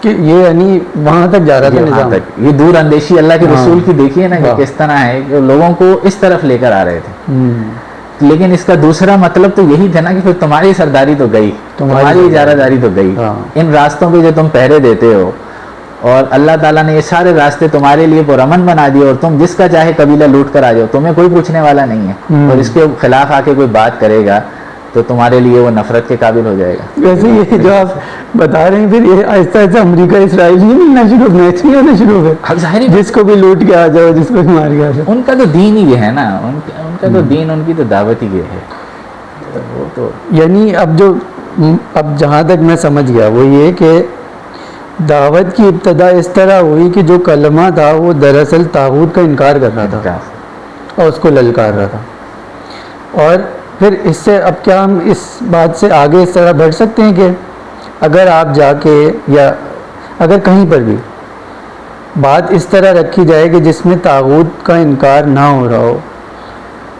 کہ یہ یعنی وہاں تک جا رہا تھا نظام. تک یہ دور اندیشی اللہ کے رسول کی دیکھیے نا کہ کس طرح ہے کہ لوگوں کو اس طرف لے کر آ رہے تھے. لیکن اس کا دوسرا مطلب تو یہی تھا نا کہ پھر تمہاری سرداری تو گئی، تمہاری اجارہ داری تو گئی. ان راستوں پہ جو تم پہرے دیتے ہو، اور اللہ تعالیٰ نے یہ سارے راستے تمہارے لیے پرامن بنا دیے، اور تم جس کا چاہے قبیلہ لوٹ کر آ جاؤ، تمہیں کوئی پوچھنے والا نہیں ہے. اور اس کے خلاف آ کے کوئی بات کرے گا تو تمہارے لیے وہ نفرت کے قابل ہو جائے گا. ویسے یہ جو آپ بتا رہے ہیں پھر یہ آہستہ آہستہ امریکہ اسرائیل ہی ملنا شروع، میچ نہیں ہونا شروع ہو گئے. جس کو بھی لوٹ کے آ جاؤ، جس کو بھی مار کے آ جاؤ. ان کا تو دین ہی یہ ہے نا، ان کا تو دین، ان کی تو دعوت ہی یہ ہے. وہ تو یعنی اب جہاں تک میں سمجھ گیا وہ یہ کہ دعوت کی ابتدا اس طرح ہوئی کہ جو کلمہ تھا وہ دراصل طاغوت کا انکار کر رہا تھا اور اس کو للکار رہا تھا. اور پھر اس سے اب کیا ہم اس بات سے آگے اس طرح بڑھ سکتے ہیں کہ اگر آپ جا کے یا اگر کہیں پر بھی بات اس طرح رکھی جائے کہ جس میں طاغوت کا انکار نہ ہو رہا ہو،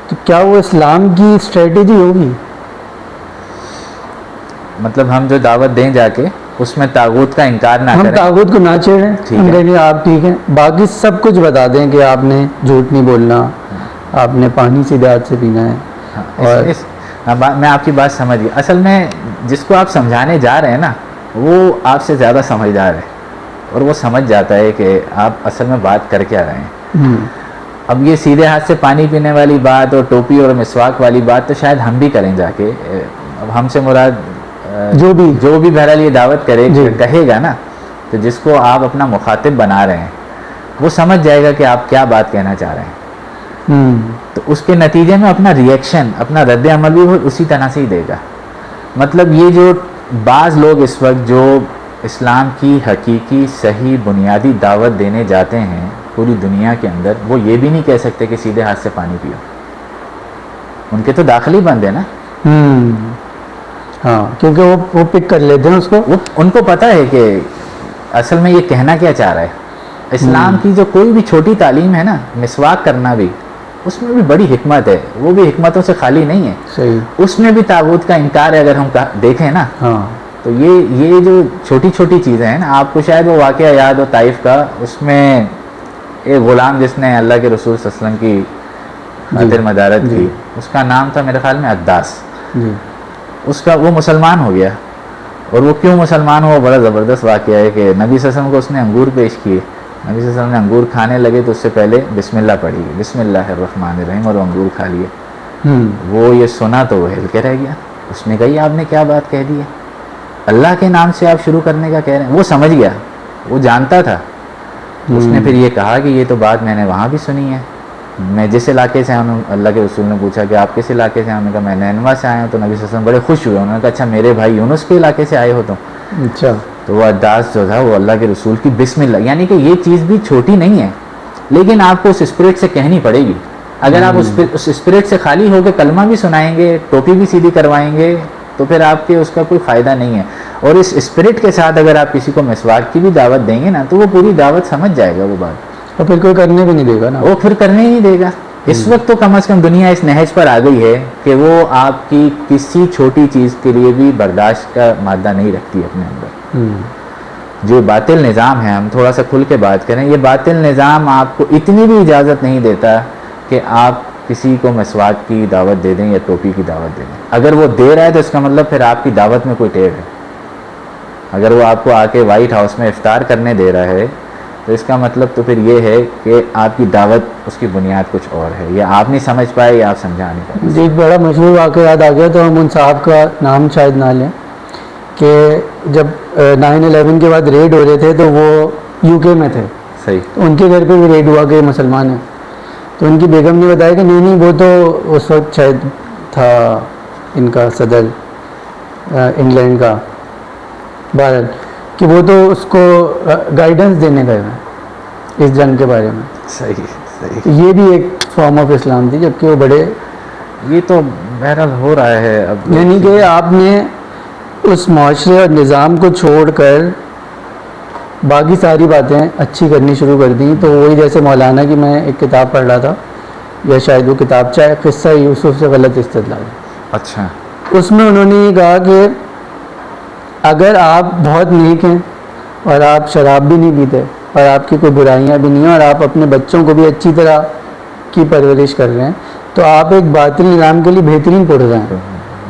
تو کیا وہ اسلام کی اسٹریٹجی ہوگی؟ مطلب ہم جو دعوت دیں جا کے اس میں طاغوت کا انکار نہ کریں، ہم طاغوت کو نہ چھیڑیں، ہم کہیں آپ ٹھیک ہیں، باقی سب کچھ بتا دیں کہ آپ نے جھوٹ نہیں بولنا، آپ نے پانی سیدھے ہاتھ سے پینا ہے. میں آپ کی بات سمجھ گیا. اصل میں جس کو آپ سمجھانے جا رہے ہیں نا وہ آپ سے زیادہ سمجھدار ہے، اور وہ سمجھ جاتا ہے کہ آپ اصل میں بات کر کے آ رہے ہیں. اب یہ سیدھے ہاتھ سے پانی پینے والی بات اور ٹوپی اور مسواک والی بات تو شاید ہم بھی کریں جا کے. اب ہم سے مراد جو بھی بہرحال یہ دعوت کرے کہے گا نا، تو جس کو آپ اپنا مخاطب بنا رہے ہیں وہ سمجھ جائے گا کہ آپ کیا بات کہنا چاہ رہے ہیں. تو اس کے نتیجے میں اپنا ریئیکشن، اپنا رد عمل بھی وہ اسی طرح سے ہی دے گا. مطلب یہ جو بعض لوگ اس وقت جو اسلام کی حقیقی صحیح بنیادی دعوت دینے جاتے ہیں پوری دنیا کے اندر، وہ یہ بھی نہیں کہہ سکتے کہ سیدھے ہاتھ سے پانی پیو. ان کے تو داخلی بند ہے نا. ہاں، کیونکہ وہ پک کر لیتے ہیں اس کو. ان کو پتہ ہے کہ اصل میں یہ کہنا کیا چاہ رہا ہے. اسلام کی جو کوئی بھی چھوٹی تعلیم ہے نا، مسواک کرنا بھی، اس میں بھی بڑی حکمت ہے، وہ بھی حکمتوں سے خالی نہیں ہے. صحیح. اس میں بھی طاغوت کا انکار ہے. اگر ہم دیکھیں نا تو یہ جو چھوٹی چھوٹی چیزیں ہیں نا، آپ کو شاید وہ واقعہ یاد ہو طائف کا، اس میں ایک غلام جس نے اللہ کے رسول صلی اللہ علیہ وسلم کی خاطر مدارت کی، اس کا نام تھا میرے خیال میں عداس. وہ مسلمان ہو گیا. اور وہ کیوں مسلمان ہوا، بڑا زبردست واقعہ ہے کہ نبی صلی اللہ علیہ وسلم کو اس نے انگور پیش کیے. نبی صلی اللہ علیہ وسلم نے انگور کھانے لگے تو اس سے پہلے بسم اللہ پڑھی، بسم اللہ الرحمن الرحیم، اور وہ انگور کھا لیے. وہ یہ سنا تو وہ ہل کے رہ گیا. اس نے کہی آپ نے کیا بات کہہ دی ہے، اللہ کے نام سے آپ شروع کرنے کا کہہ رہے ہیں. وہ سمجھ گیا، وہ جانتا تھا. اس نے پھر یہ کہا کہ یہ تو بات میں نے وہاں بھی سنی ہے. میں جس علاقے سے آیا، اللہ کے رسول نے پوچھا کہ آپ کس علاقے سے آئے، میں کہا میں نینوا سے آیا ہوں. تو نبی صلی اللہ علیہ وسلم بڑے خوش ہوئے. انہوں نے کہا اچھا میرے بھائی یونس کے علاقے سے آئے ہو تم. اچھا. تو وہ عداس جو تھا وہ اللہ کے رسول کی بسم اللہ، یعنی کہ یہ چیز بھی چھوٹی نہیں ہے، لیکن آپ کو اس اسپرٹ سے کہنی پڑے گی. اگر آپ اس اسپرٹ سے خالی ہو کے کلمہ بھی سنائیں گے، ٹوپی بھی سیدھی کروائیں گے، تو پھر آپ کے اس کا کوئی فائدہ نہیں ہے. اور اس اسپرٹ کے ساتھ اگر آپ کسی کو مسواک کی بھی دعوت دیں گے نا، تو وہ پوری دعوت سمجھ جائے گا وہ بات، اور پھر کوئی کرنے بھی نہیں دے گا نا. وہ پھر کرنے ہی نہیں دے گا. اس وقت تو کم از کم دنیا اس نہج پر آ گئی ہے کہ وہ آپ کی کسی چھوٹی چیز کے لیے بھی برداشت کا مادہ نہیں رکھتی اپنے اندر. جو باطل نظام ہے، ہم تھوڑا سا کھل کے بات کریں، یہ باطل نظام آپ کو اتنی بھی اجازت نہیں دیتا کہ آپ کسی کو مسواک کی دعوت دے دیں یا ٹوپی کی دعوت دے دیں. اگر وہ دے رہا ہے تو اس کا مطلب پھر آپ کی دعوت میں کوئی ٹیڑھ ہے. اگر وہ آپ کو آ کے وائٹ ہاؤس میں افطار کرنے دے رہا ہے تو اس کا مطلب تو پھر یہ ہے کہ آپ کی دعوت، اس کی بنیاد کچھ اور ہے، یا آپ نہیں سمجھ پائے یا آپ سمجھا نہیں پائے. جی ایک بڑا مشہور واقعہ یاد آ گیا، تو ہم ان صاحب کا نام شاید نہ لیں، کہ جب 9/11 کے بعد ریڈ ہو رہے تھے تو وہ یو کے میں تھے. صحیح. تو ان کے گھر پہ بھی ریڈ ہوا کہ مسلمان ہیں. تو ان کی بیگم نے بتایا کہ نہیں وہ تو اس وقت شاید تھا ان کا صدر انگلینڈ کا، بہرحال کہ وہ تو اس کو گائیڈنس دینے گئے ہیں اس جنگ کے بارے میں. صحیح صحیح. تو یہ بھی ایک فارم آف اسلام تھی، جبکہ وہ بڑے، یہ تو بہرحال ہو رہا ہے اب. یعنی کہ آپ نے اس معاشرے اور نظام کو چھوڑ کر باقی ساری باتیں اچھی کرنی شروع کر دیں. تو وہی جیسے مولانا کی میں ایک کتاب پڑھ رہا تھا، یا شاید وہ کتاب چاہے قصہ یوسف سے غلط استدلال. اچھا. اس میں انہوں نے یہ کہا کہ اگر آپ بہت نیک ہیں اور آپ شراب بھی نہیں پیتے اور آپ کی کوئی برائیاں بھی نہیں ہیں اور آپ اپنے بچوں کو بھی اچھی طرح کی پرورش کر رہے ہیں، تو آپ ایک باطل نظام کے لیے بہترین پرزا ہیں.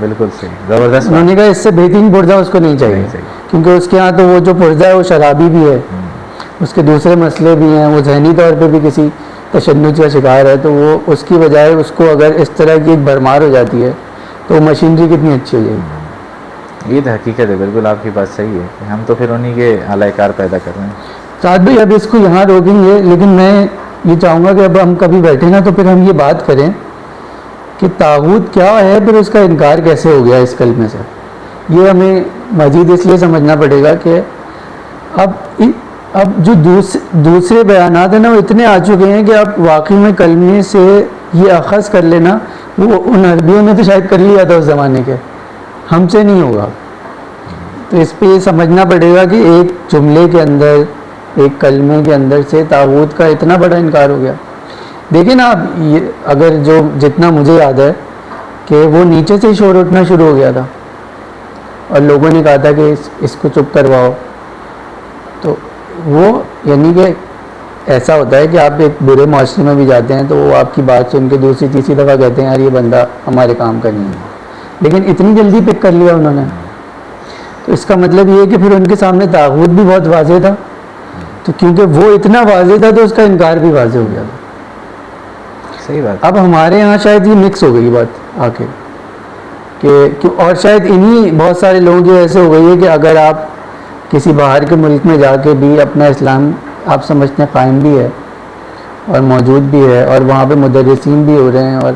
بالکل صحیح، زبردست. انہوں نے کہا اس سے بہترین پرزا اس کو نہیں چاہیے، کیونکہ اس کے ہاں تو وہ جو پرزا ہے وہ شرابی بھی ہے، اس کے دوسرے مسئلے بھی ہیں، وہ ذہنی طور پہ بھی کسی تشنج کا شکار ہے. تو وہ اس کی بجائے اس کو اگر اس طرح کی ایک بھرمار ہو جاتی ہے تو مشینری کتنی اچھی ہو جائے گی. یہ تو حقیقت ہے، بالکل آپ کی بات صحیح ہے کہ ہم تو پھر انہی کے اعلی کار پیدا کر رہے ہیں. سعد بھائی اب اس کو یہاں روکیں گے، لیکن میں یہ چاہوں گا کہ اب ہم کبھی بیٹھے نا تو پھر ہم یہ بات کریں کہ طاغوت کیا ہے، پھر اس کا انکار کیسے ہو گیا اس کلمے سے. یہ ہمیں مزید اس لیے سمجھنا پڑے گا کہ اب جو دوسرے بیانات ہیں نا وہ اتنے آ چکے ہیں کہ اب واقعی میں کلمے سے یہ اخذ کر لینا، وہ ان عربیوں نے تو شاید کر لیا تھا اس زمانے کے، ہم سے نہیں ہوگا. تو اس پہ یہ سمجھنا پڑے گا کہ ایک جملے کے اندر، ایک کلمے کے اندر سے طاغوت کا اتنا بڑا انکار ہو گیا. دیکھیں نا آپ، یہ اگر جو جتنا مجھے یاد ہے کہ وہ نیچے سے ہی شور اٹھنا شروع ہو گیا تھا اور لوگوں نے کہا تھا کہ اس کو چپ کرواؤ. تو وہ یعنی کہ ایسا ہوتا ہے کہ آپ ایک برے معاشرے میں بھی جاتے ہیں تو وہ آپ کی بات سن کے دوسری تیسری دفعہ کہتے ہیں یار یہ بندہ ہمارے کام کا نہیں ہے، لیکن اتنی جلدی پک کر لیا انہوں نے. تو اس کا مطلب یہ ہے کہ پھر ان کے سامنے طاغوت بھی بہت واضح تھا، تو کیونکہ وہ اتنا واضح تھا تو اس کا انکار بھی واضح ہو گیا تھا. صحیح بات. اب ہمارے یہاں شاید یہ مکس ہو گئی بات آ کے کہ اور شاید انہی بہت سارے لوگوں کی ایسے ہو گئی ہے کہ اگر آپ کسی باہر کے ملک میں جا کے بھی اپنا اسلام آپ سمجھتے ہیں قائم بھی ہے اور موجود بھی ہے اور وہاں پہ مدرسین بھی ہو رہے ہیں اور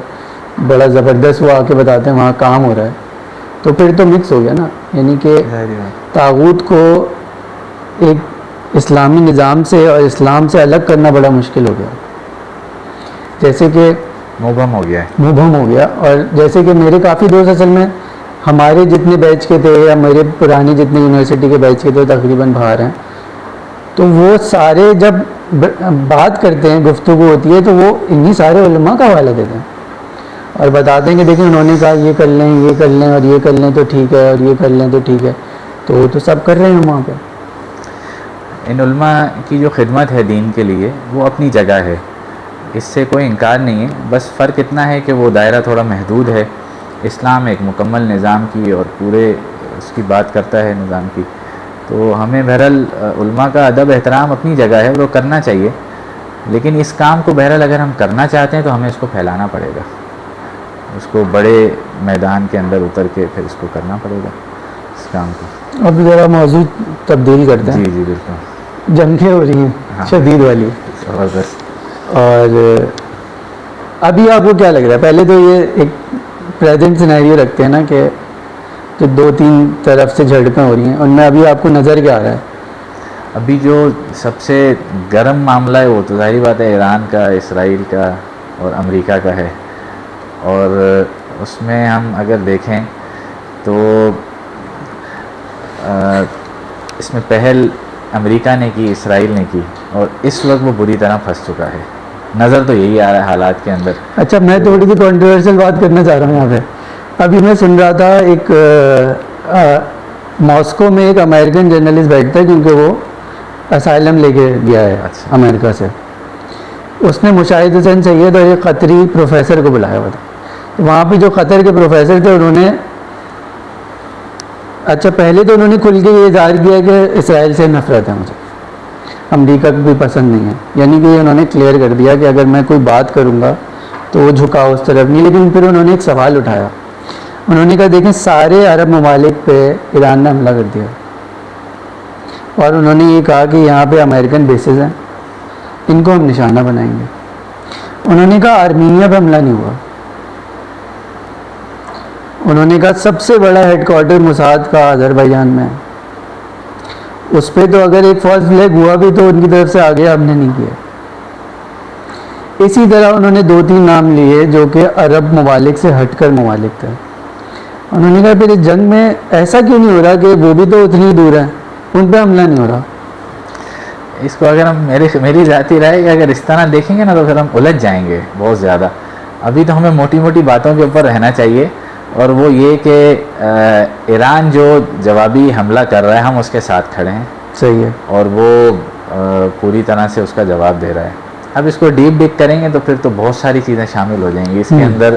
بڑا زبردست وہ آ کے بتاتے ہیں وہاں کام ہو رہا ہے، تو پھر تو مکس ہو گیا نا. یعنی کہ طاغوت کو ایک اسلامی نظام سے اور اسلام سے الگ کرنا بڑا مشکل ہو گیا، جیسے کہ مبہم ہو گیا ہے. مبہم ہو گیا. اور جیسے کہ میرے کافی دوست اصل میں ہمارے جتنے بیچ کے تھے یا میرے پرانی جتنے یونیورسٹی کے بیچ کے تھے تقریباً باہر ہیں، تو وہ سارے جب بات کرتے ہیں، گفتگو ہوتی ہے، تو وہ انہی سارے علماء کا حوالہ دیتے ہیں اور بتاتے ہیں کہ دیکھیں انہوں نے کہا یہ کر لیں، یہ کر لیں اور یہ کر لیں تو ٹھیک ہے اور یہ کر لیں تو ٹھیک ہے. تو وہ تو سب کر رہے ہیں وہاں پہ. ان علماء کی جو خدمت ہے دین کے لیے وہ اپنی جگہ ہے، اس سے کوئی انکار نہیں ہے. بس فرق اتنا ہے کہ وہ دائرہ تھوڑا محدود ہے. اسلام ایک مکمل نظام کی اور پورے اس کی بات کرتا ہے نظام کی. تو ہمیں بہرحال علماء کا ادب احترام اپنی جگہ ہے، وہ کرنا چاہیے. لیکن اس کام کو بہرحال اگر ہم کرنا چاہتے ہیں تو ہمیں اس کو پھیلانا پڑے گا، اس کو بڑے میدان کے اندر اتر کے پھر اس کو کرنا پڑے گا اس کام کو. اب ذرا موضوع تبدیل کرتے ہیں. جی جی بالکل. جنگیں ہو رہی ہیں شدید والی، زبردست. اور ابھی آپ کو کیا لگ رہا ہے؟ پہلے تو یہ ایک پریزنٹ سینیریو رکھتے ہیں نا کہ جو 2-3 طرف سے جھڑپیں ہو رہی ہیں، ان میں ابھی آپ کو نظر کیا آ رہا ہے؟ ابھی جو سب سے گرم معاملہ ہے وہ تو ظاہری بات ہے ایران کا، اسرائیل کا اور امریکہ کا ہے. اور اس میں ہم اگر دیکھیں تو اس میں پہل امریکہ نے کی، اسرائیل نے کی، اور اس وقت وہ بری طرح پھنس چکا ہے. نظر تو یہی آ رہا ہے حالات کے اندر. اچھا میں تھوڑی سی کنٹروورشل بات کرنا چاہ رہا ہوں یہاں پہ. ابھی میں سن رہا تھا ایک ماسکو میں ایک امریکن جرنلسٹ بیٹھتا ہے کیونکہ وہ اسائلم لے کے گیا ہے اچھا۔ امریکہ سے. اس نے مشاہد حسین سید اور ایک قطری پروفیسر کو بلایا ہوا تھا. وہاں پہ جو قطر کے پروفیسر تھے انہوں نے پہلے تو انہوں نے کھل کے یہ اظہار کیا کہ اسرائیل سے نفرت ہے مجھے, امریکہ کو بھی پسند نہیں ہے, یعنی کہ انہوں نے کلیئر کر دیا کہ اگر میں کوئی بات کروں گا تو وہ جھکاؤ اس طرف نہیں. لیکن پھر انہوں نے ایک سوال اٹھایا, انہوں نے کہا دیکھیں سارے عرب ممالک پہ ایران نے حملہ کر دیا اور انہوں نے یہ کہا کہ یہاں پہ امریکن بیسز ہیں, ان کو ہم نشانہ بنائیں گے. انہوں نے کہا آرمینیا پہ حملہ نہیں ہوا. انہوں نے کہا سب سے بڑا ہیڈ کوارٹر موساد کا آذربائیجان میں ہے, اس پہ تو اگر ایک فالس فلیگ ہوا بھی تو ان کی طرف سے آگے ہم نے نہیں کیا. اسی طرح انہوں نے 2-3 نام لیے جو کہ عرب ممالک سے ہٹ کر ممالک تھے. انہوں نے کہا پھر اس جنگ میں ایسا کیوں نہیں ہو رہا کہ وہ بھی تو اتنی دور ہیں, ان پہ حملہ نہیں ہو رہا. اس کو اگر ہم میری ذاتی رائے کہ اگر اس طرح دیکھیں گے نا تو پھر ہم الجھ جائیں گے بہت زیادہ. ابھی تو ہمیں موٹی موٹی باتوں کے اوپر رہنا چاہیے, اور وہ یہ کہ ایران جو جوابی حملہ کر رہا ہے ہم اس کے ساتھ کھڑے ہیں. صحیح ہے. اور وہ پوری طرح سے اس کا جواب دے رہا ہے. اب اس کو ڈیپ ڈگ کریں گے تو پھر تو بہت ساری چیزیں شامل ہو جائیں گی اس کے اندر.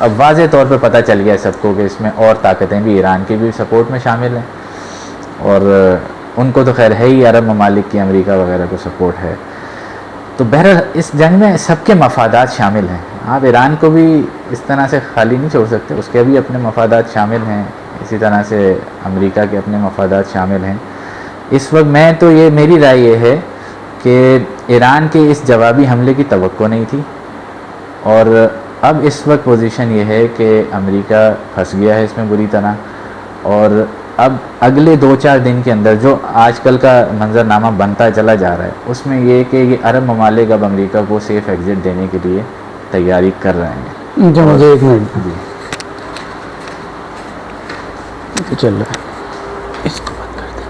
اب واضح طور پہ پتہ چل گیا سب کو کہ اس میں اور طاقتیں بھی ایران کی بھی سپورٹ میں شامل ہیں, اور ان کو تو خیر ہے ہی, عرب ممالک کی امریکہ وغیرہ کو سپورٹ ہے. تو بہرحال اس جنگ میں سب کے مفادات شامل ہیں. آپ ایران کو بھی اس طرح سے خالی نہیں چھوڑ سکتے, اس کے بھی اپنے مفادات شامل ہیں, اسی طرح سے امریکہ کے اپنے مفادات شامل ہیں. اس وقت میں تو یہ میری رائے یہ ہے کہ ایران کے اس جوابی حملے کی توقع نہیں تھی, اور اب اس وقت پوزیشن یہ ہے کہ امریکہ پھنس گیا ہے اس میں بری طرح. اور اب اگلے 2-4 دن کے اندر جو آج کل کا منظرنامہ بنتا چلا جا رہا ہے اس میں یہ کہ یہ عرب ممالک اب امریکہ کو سیف ایگزٹ دینے کے لیے تیاری کر رہے ہیں. جو مجھے ایک منٹ جی چل رہا ہے, اس کو بند کر دیں.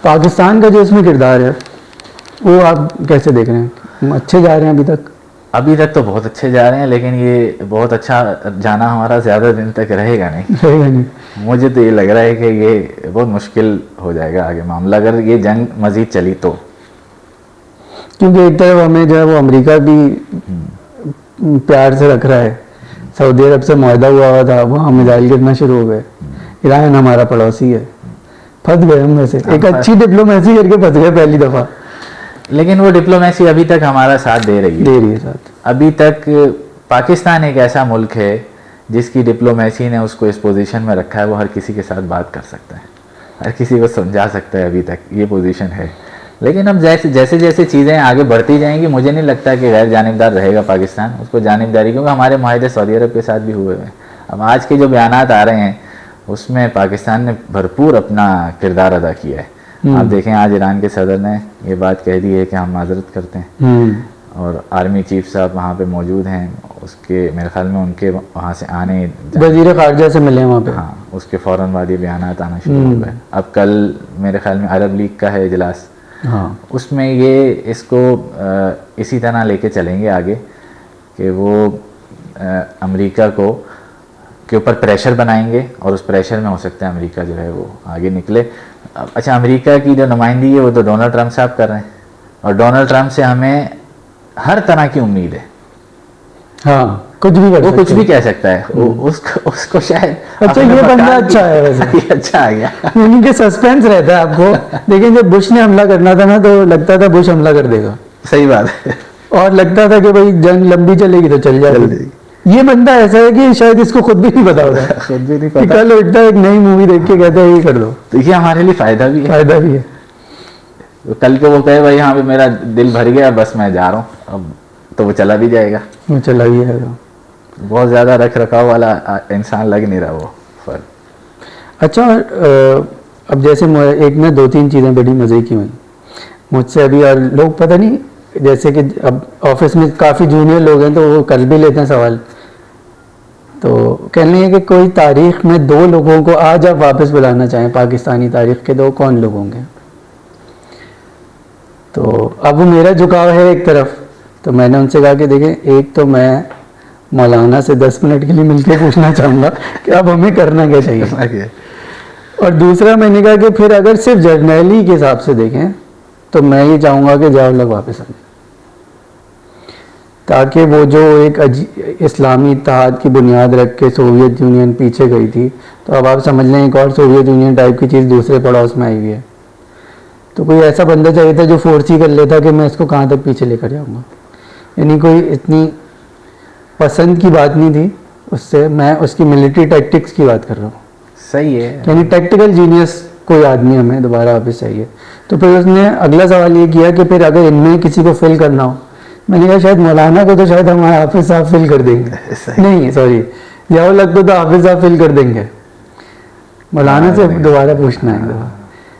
پاکستان کا جو اس میں کردار ہے وہ آپ کیسے دیکھ رہے ہیں؟ ہم اچھے جا رہے ہیں ابھی تک تو بہت اچھے جا رہے ہیں, لیکن یہ بہت اچھا جانا ہمارا زیادہ دن تک رہے گا نہیں. مجھے تو یہ لگ رہا ہے کہ یہ بہت مشکل ہو جائے گا آگے معاملہ اگر یہ جنگ مزید چلی تو. کیونکہ ایک طرف ہمیں جو ہے وہ امریکہ بھی پیار سے رکھ رہا ہے, سعودی عرب سے معاہدہ ہوا تھا, وہاں میزائل گرنا شروع ہو گئے. ایران ہمارا پڑوسی ہے, پھنس گئے ہم ویسے, ایک اچھی ڈپلومیسی کر کے پھنس گئے پہلی دفعہ. لیکن وہ ڈپلومیسی ابھی تک ہمارا ساتھ دے رہی ہے ساتھ. ابھی تک پاکستان ایک ایسا ملک ہے جس کی ڈپلومیسی نے اس کو اس پوزیشن میں رکھا ہے, وہ ہر کسی کے ساتھ بات کر سکتا ہے, ہر کسی کو سمجھا سکتا ہے. ابھی تک یہ پوزیشن ہے. لیکن اب جیسے جیسے چیزیں آگے بڑھتی جائیں گی مجھے نہیں لگتا کہ غیر جانبدار رہے گا پاکستان. اس کو جانبداری, کیونکہ ہمارے معاہدے سعودی عرب کے ساتھ بھی ہوئے ہیں. اب آج کے جو بیانات آ رہے ہیں اس میں پاکستان نے بھرپور اپنا کردار ادا کیا ہے. آپ دیکھیں آج ایران کے صدر نے یہ بات کہہ دی ہے کہ ہم معذرت کرتے ہیں, اور آرمی چیف صاحب وہاں پہ موجود ہیں. اس کے میرے خیال میں ان کے وہاں سے آنے, وزیر خارجہ سے ملے وہاں پہ, ہاں اس کے فوراً بعد یہ بیانات آنا شروع ہو گئے. اب کل میرے خیال میں عرب لیگ کا ہے اجلاس, اس میں یہ اس کو اسی طرح لے کے چلیں گے آگے کہ وہ امریکہ کو کے اوپر پریشر بنائیں گے, اور اس پریشر میں ہو سکتا ہے امریکہ جو ہے وہ آگے نکلے. اچھا, امریکہ کی جو نمائندگی ہے وہ تو ڈونلڈ ٹرمپ صاحب کر رہے ہیں, اور ڈونلڈ ٹرمپ سے ہمیں ہر طرح کی امید ہے. ہاں کچھ بھی وہ کچھ بھی کہہ سکتا ہے, اس کو شاید اچھا یہ بندہ اچھا ہے ویسے, اچھا آ گیا, یعنی کہ سسپینس رہتا ہے آپ کو. لیکن جب بش نے حملہ کرنا تھا نا تو لگتا تھا بش حملہ کر دے گا. صحیح بات ہے. اور لگتا تھا کہ بھائی جنگ لمبی چلے گی تو چل جائے گی. یہ بندہ ایسا ہے کہ شاید اس کو خود بھی نہیں پتا ہوتا, خود بھی نہیں پتا. کل اٹھتا ہے ایک نئی مووی دیکھ کے کہتا ہے یہ کر دو, تو یہ ہمارے لیے فائدہ بھی ہے. کل کے وہ کہے بھائی ہاں میرا دل بھر گیا بس میں جا رہا ہوں, اب تو وہ چلا بھی جائے گا. بہت زیادہ رکھ رکھاؤ والا انسان لگ نہیں رہا وہ فرق. اچھا اب جیسے ایک میں 2-3 چیزیں بڑی مزے کی ہوئیں مجھ سے ابھی, اور لوگ پتہ نہیں جیسے کہ اب آفس میں کافی جونیئر لوگ ہیں تو وہ کر بھی لیتے ہیں سوال. تو کہنے ہیں کہ کوئی تاریخ میں 2 لوگوں کو آج آپ واپس بلانا چاہیں پاکستانی تاریخ کے, 2 کون لوگ ہوں گے؟ تو اب وہ میرا جھکاؤ ہے ایک طرف, تو میں نے ان سے کہا کہ دیکھیں ایک تو میں مولانا سے 10 منٹ کے لیے مل کے پوچھنا چاہوں گا کہ اب ہمیں کرنا کیا چاہیے. اور دوسرا میں نے کہا کہ پھر اگر صرف جرنیلی کے حساب سے دیکھیں تو میں یہ چاہوں گا کہ ضیاء الحق واپس آئیں, تاکہ وہ جو ایک اسلامی اتحاد کی بنیاد رکھ کے سوویت یونین پیچھے گئی تھی, تو اب آپ سمجھ لیں ایک اور سوویت یونین ٹائپ کی چیز دوسرے پڑوس میں آئی ہوئی ہے. تو کوئی ایسا بندہ چاہیے تھا جو فورس ہی کر لیتا کہ میں اس کو کہاں تک پیچھے لے کر جاؤں گا. یعنی کوئی اتنی پسند کی بات نہیں تھی اس سے, میں اس کی ملٹری ٹیکٹکس کی بات کر رہا ہوں. صحیح ہے, یعنی ٹیکٹیکل جینیس کوئی آدمی ہمیں دوبارہ واپس چاہیے. تو پھر اس نے اگلا سوال یہ کیا کہ پھر اگر ان میں کسی کو فل کرنا ہو, میں نے کہا شاید مولانا کو تو شاید ہمارے حافظ صاحب فل کر دیں گے, نہیں سوری ضیاء الحق کو تو حافظ صاحب فل کر دیں گے, مولانا سے دوبارہ پوچھنا ہے.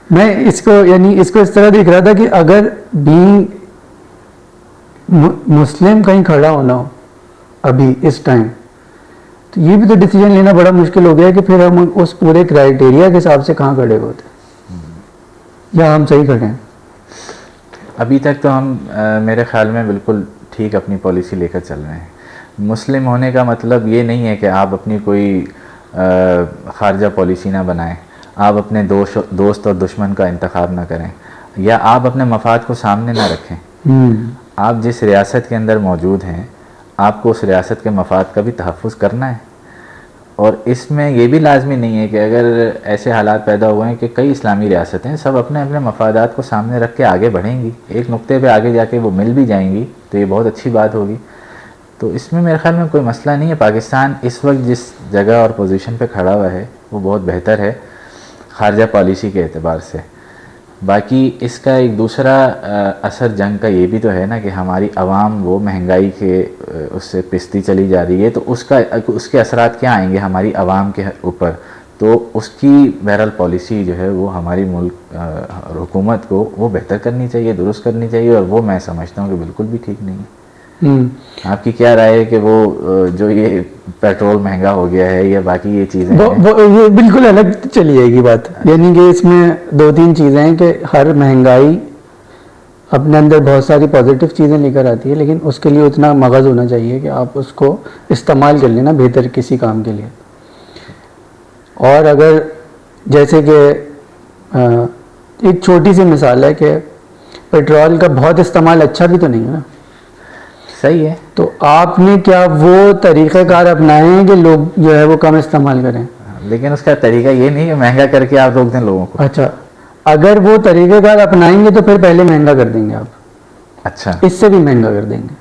میں اس کو یعنی اس کو اس طرح دیکھ رہا تھا کہ اگر بینگ مسلم کہیں کھڑا ہونا ہو ابھی اس ٹائم, تو یہ بھی تو ڈیسیجن لینا بڑا مشکل ہو گیا کہ پھر ہم اس پورے کرائٹیریا کے حساب سے کہاں کھڑے ہوتے یا ہم صحیح کھڑے ہیں. ابھی تک تو ہم میرے خیال میں بالکل ٹھیک اپنی پالیسی لے کر چل رہے ہیں. مسلم ہونے کا مطلب یہ نہیں ہے کہ آپ اپنی کوئی خارجہ پالیسی نہ بنائیں, آپ اپنے دوست اور دشمن کا انتخاب نہ کریں, یا آپ اپنے مفاد کو سامنے نہ رکھیں. آپ جس ریاست کے اندر موجود ہیں آپ کو اس ریاست کے مفاد کا بھی تحفظ کرنا ہے. اور اس میں یہ بھی لازمی نہیں ہے کہ اگر ایسے حالات پیدا ہوئے ہیں کہ کئی اسلامی ریاستیں سب اپنے اپنے مفادات کو سامنے رکھ کے آگے بڑھیں گی, ایک نقطے پہ آگے جا کے وہ مل بھی جائیں گی, تو یہ بہت اچھی بات ہوگی. تو اس میں میرے خیال میں کوئی مسئلہ نہیں ہے. پاکستان اس وقت جس جگہ اور پوزیشن پہ کھڑا ہوا ہے وہ بہت بہتر ہے خارجہ پالیسی کے اعتبار سے. باقی اس کا ایک دوسرا اثر جنگ کا یہ بھی تو ہے نا کہ ہماری عوام وہ مہنگائی کے اس سے پستی چلی جا رہی ہے, تو اس کے اثرات کیا آئیں گے ہماری عوام کے اوپر. تو اس کی بہرحال پالیسی جو ہے وہ ہماری ملک حکومت کو وہ بہتر کرنی چاہیے, درست کرنی چاہیے, اور وہ میں سمجھتا ہوں کہ بالکل بھی ٹھیک نہیں ہے. آپ کی کیا رائے ہے کہ وہ جو یہ پیٹرول مہنگا ہو گیا ہے یا باقی یہ چیزیں یہ بالکل الگ چلی جائے گی بات. یعنی کہ اس میں 2-3 چیزیں ہیں کہ ہر مہنگائی اپنے اندر بہت ساری پازیٹیو چیزیں لے کر آتی ہے, لیکن اس کے لیے اتنا مغز ہونا چاہیے کہ آپ اس کو استعمال کر لینا بہتر کسی کام کے لیے. اور اگر جیسے کہ ایک چھوٹی سی مثال ہے کہ پیٹرول کا بہت استعمال اچھا بھی تو نہیں ہے نا, صحیح ہے. تو آپ نے کیا وہ طریقہ کار اپنائے ہیں کہ لوگ جو ہے وہ کم استعمال کریں, لیکن اس کا طریقہ یہ نہیں ہے مہنگا کر کے آپ روک دیں لوگوں کو. اچھا اگر وہ طریقہ کار اپنائیں گے تو پھر پہلے مہنگا کر دیں گے آپ, اچھا اس سے بھی مہنگا کر دیں گے.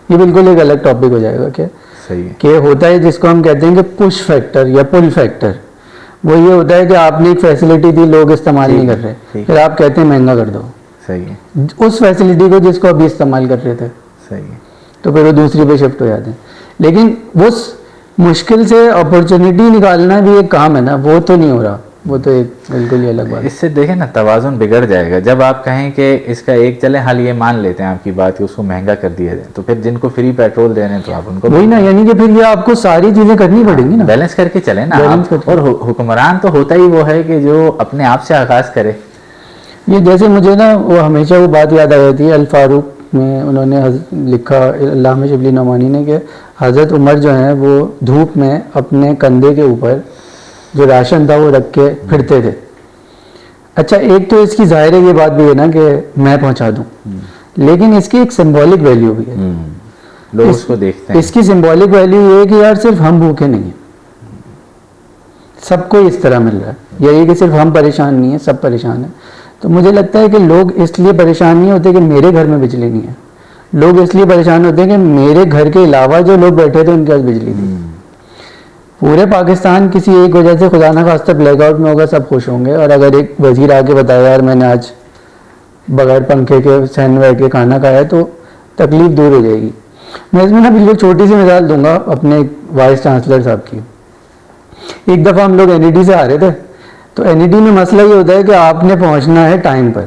یہ بالکل ایک الگ ٹاپک ہو جائے گا کہ صحیح ہے کہ ہوتا ہے جس کو ہم کہتے ہیں کہ پش فیکٹر یا پل فیکٹر. وہ یہ ہوتا ہے کہ آپ نے ایک فیسلٹی دی, لوگ استعمال نہیں کر رہے, پھر آپ کہتے ہیں مہنگا کر دو. صحیح ہے. اس فیسلٹی کو جس کو ابھی استعمال کر رہے تھے, صحیح ہے, تو پھر وہ دوسری پہ شفٹ ہو جاتے ہیں. لیکن اس مشکل سے اپرچونٹی نکالنا بھی ایک کام ہے نا, وہ تو نہیں ہو رہا, وہ تو ایک بالکل ہی الگ بات ہے. اس سے دیکھیں نا توازن بگڑ جائے گا جب آپ کہیں کہ اس کا ایک چلے حال یہ مان لیتے ہیں آپ کی بات کہ اس کو مہنگا کر دیا جائے, تو پھر جن کو فری پیٹرول دے رہے ہیں تو آپ ان کو وہی نا, یعنی کہ پھر یہ آپ کو ساری چیزیں کرنی پڑیں گی نا, بیلنس کر کے چلیں نا آپ. اور حکمران تو ہوتا ہی وہ ہے کہ جو اپنے آپ سے آغاز کرے. یہ جیسے مجھے نا وہ ہمیشہ وہ بات یاد آ جاتی ہے, الفاروق میں انہوں نے لکھا علامہ شبلی نعمانی نے کہ حضرت عمر جو ہیں وہ دھوپ میں اپنے کندھے کے اوپر جو راشن تھا وہ رکھ کے پھرتے تھے. اچھا ایک تو اس کی ظاہر ہے یہ بات بھی ہے نا کہ میں پہنچا دوں, لیکن اس کی ایک سمبولک ویلیو بھی ہے, لوگ اس کو دیکھتے ہیں. اس کی سمبولک ویلیو یہ ہے کہ یار صرف ہم بھوکے نہیں ہیں, سب کو اس طرح مل رہا ہے. یہی کہ صرف ہم پریشان نہیں ہیں, سب پریشان ہیں. تو مجھے لگتا ہے کہ لوگ اس لیے پریشان نہیں ہوتے کہ میرے گھر میں بجلی نہیں ہے, لوگ اس لیے پریشان ہوتے ہیں کہ میرے گھر کے علاوہ جو لوگ بیٹھے تھے ان کے پاس بجلی تھی. پورے پاکستان کسی ایک وجہ سے خدا نہ خواستہ بلیک آؤٹ میں ہوگا, سب خوش ہوں گے, اور اگر ایک وزیر آ کے بتایا یار میں نے آج بغیر پنکھے کے سین میں بیٹھ کے کھانا کھایا, تو تکلیف دور ہو جائے گی. میں اس میں نا بالکل چھوٹی سی مثال دوں گا اپنے وائس چانسلر صاحب کی. ایک دفعہ ہم لوگ NED سے آ رہے تھے, تو NED میں مسئلہ یہ ہوتا ہے کہ آپ نے پہنچنا ہے ٹائم پر,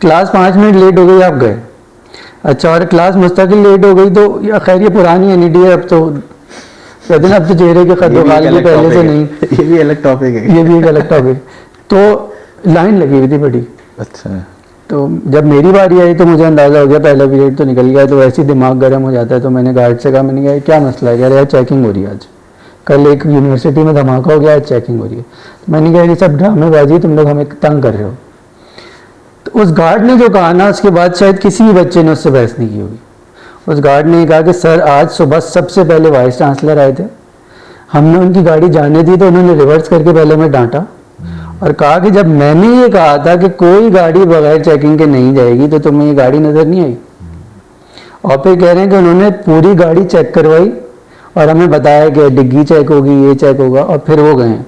کلاس 5 منٹ لیٹ ہو گئی آپ گئے. اچھا اور کلاس مستقل لیٹ ہو گئی, تو خیر یہ پرانی NED ہے, اب تو کہتے ہیں اب تو چہرے کے خط و خال کی پہلے سے نہیں, یہ بھی الگ ٹاپک ہے, یہ بھی ایک الگ ٹاپک. تو لائن لگی ہوئی تھی بڑی. اچھا تو جب میری باری آئی تو مجھے اندازہ ہو گیا پہلا پیریڈ تو نکل گیا, تو ویسے ہی دماغ گرم ہو جاتا ہے. تو میں نے گارڈ سے کہا, میں نے کہا کیا مسئلہ ہے, کہہ رہا ہے چیکنگ ہو رہی ہے آج, کل ایک یونیورسٹی میں دھماکہ ہو گیا, آج چیکنگ ہو رہی ہے. تو میں نے کہا یہ سب ڈرامے بازی, تم لوگ ہمیں تنگ کر رہے ہو. تو اس گارڈ نے جو کہا نا, اس کے بعد شاید کسی بھی بچے نے اس سے بحث نہیں کی ہوگی. اس گارڈ نے کہا کہ سر آج صبح سب سے پہلے وائس چانسلر آئے تھے, ہم نے ان کی گاڑی جانے دی تو انہوں نے ریورس کر کے پہلے میں ڈانٹا اور کہا کہ جب میں نے یہ کہا تھا کہ کوئی گاڑی بغیر چیکنگ کے نہیں جائے گی تو تمہیں یہ گاڑی نظر نہیں آئی. اور پھر کہہ رہے ہیں کہ انہوں نے پوری گاڑی چیک کروائی اور ہمیں بتایا کہ ڈگی چیک ہوگی, یہ چیک ہوگا, اور پھر وہ گئے ہیں.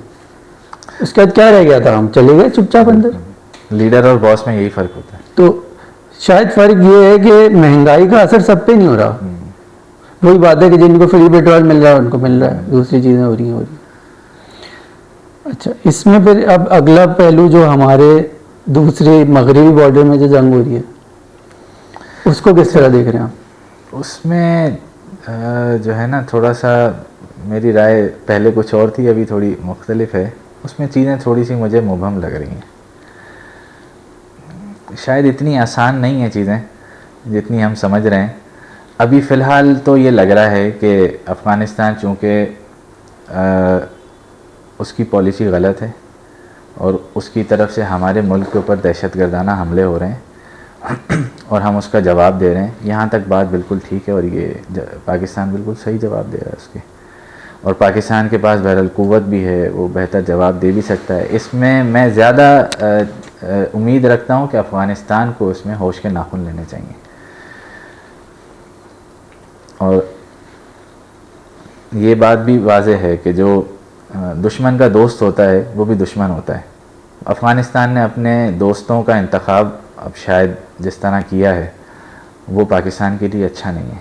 اس کے بعد کیا رہ گیا تھا, ہم چلے گئے چپ چاپ اندر. لیڈر اور باس میں یہی فرق ہوتا ہے. تو شاید فرق یہ ہے کہ مہنگائی کا اثر سب پہ نہیں ہو رہا. وہی بات ہے کہ جن کو فری پیٹرول مل رہا ہے ان کو مل رہا ہے, دوسری چیزیں ہو رہی ہیں. اچھا, اس میں پھر اب اگلا پہلو جو ہمارے دوسرے مغربی بارڈر میں جو جنگ ہو رہی ہے, اس کو کس طرح دیکھ رہے ہیں آپ؟ اس میں جو ہے نا تھوڑا سا میری رائے پہلے کچھ اور تھی, ابھی تھوڑی مختلف ہے. اس میں چیزیں تھوڑی سی مجھے مبہم لگ رہی ہیں. شاید اتنی آسان نہیں ہیں چیزیں جتنی ہم سمجھ رہے ہیں. ابھی فی الحال تو یہ لگ رہا ہے کہ افغانستان چونکہ اس کی پالیسی غلط ہے اور اس کی طرف سے ہمارے ملک کے اوپر دہشت گردانہ حملے ہو رہے ہیں اور ہم اس کا جواب دے رہے ہیں, یہاں تک بات بالکل ٹھیک ہے اور یہ پاکستان بالکل صحیح جواب دے رہا ہے اس کے, اور پاکستان کے پاس بہرحال قوت بھی ہے, وہ بہتر جواب دے بھی سکتا ہے. اس میں زیادہ امید رکھتا ہوں کہ افغانستان کو اس میں ہوش کے ناخن لینے چاہیے. اور یہ بات بھی واضح ہے کہ جو دشمن کا دوست ہوتا ہے وہ بھی دشمن ہوتا ہے. افغانستان نے اپنے دوستوں کا انتخاب اب شاید جس طرح کیا ہے وہ پاکستان کے لیے اچھا نہیں ہے.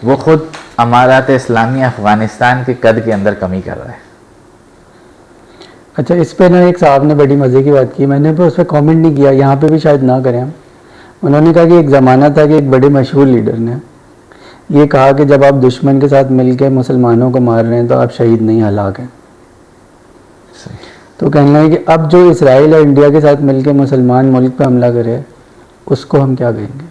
وہ خود امارات اسلامیہ افغانستان کے قد کے اندر کمی کر رہا ہے. اچھا, اس پہ نا ایک صاحب نے بڑی مزے کی بات کی, میں نے اس پہ کامنٹ نہیں کیا, یہاں پہ بھی شاید نہ کریں ہم. انہوں نے کہا کہ ایک زمانہ تھا کہ ایک بڑے مشہور لیڈر نے یہ کہا کہ جب آپ دشمن کے ساتھ مل کے مسلمانوں کو مار رہے ہیں تو آپ شہید نہیں ہلاک ہیں. تو کہنا ہے کہ اب جو اسرائیل اور انڈیا کے ساتھ مل کے مسلمان ملک پہ حملہ کرے اس کو ہم کیا کہیں گے؟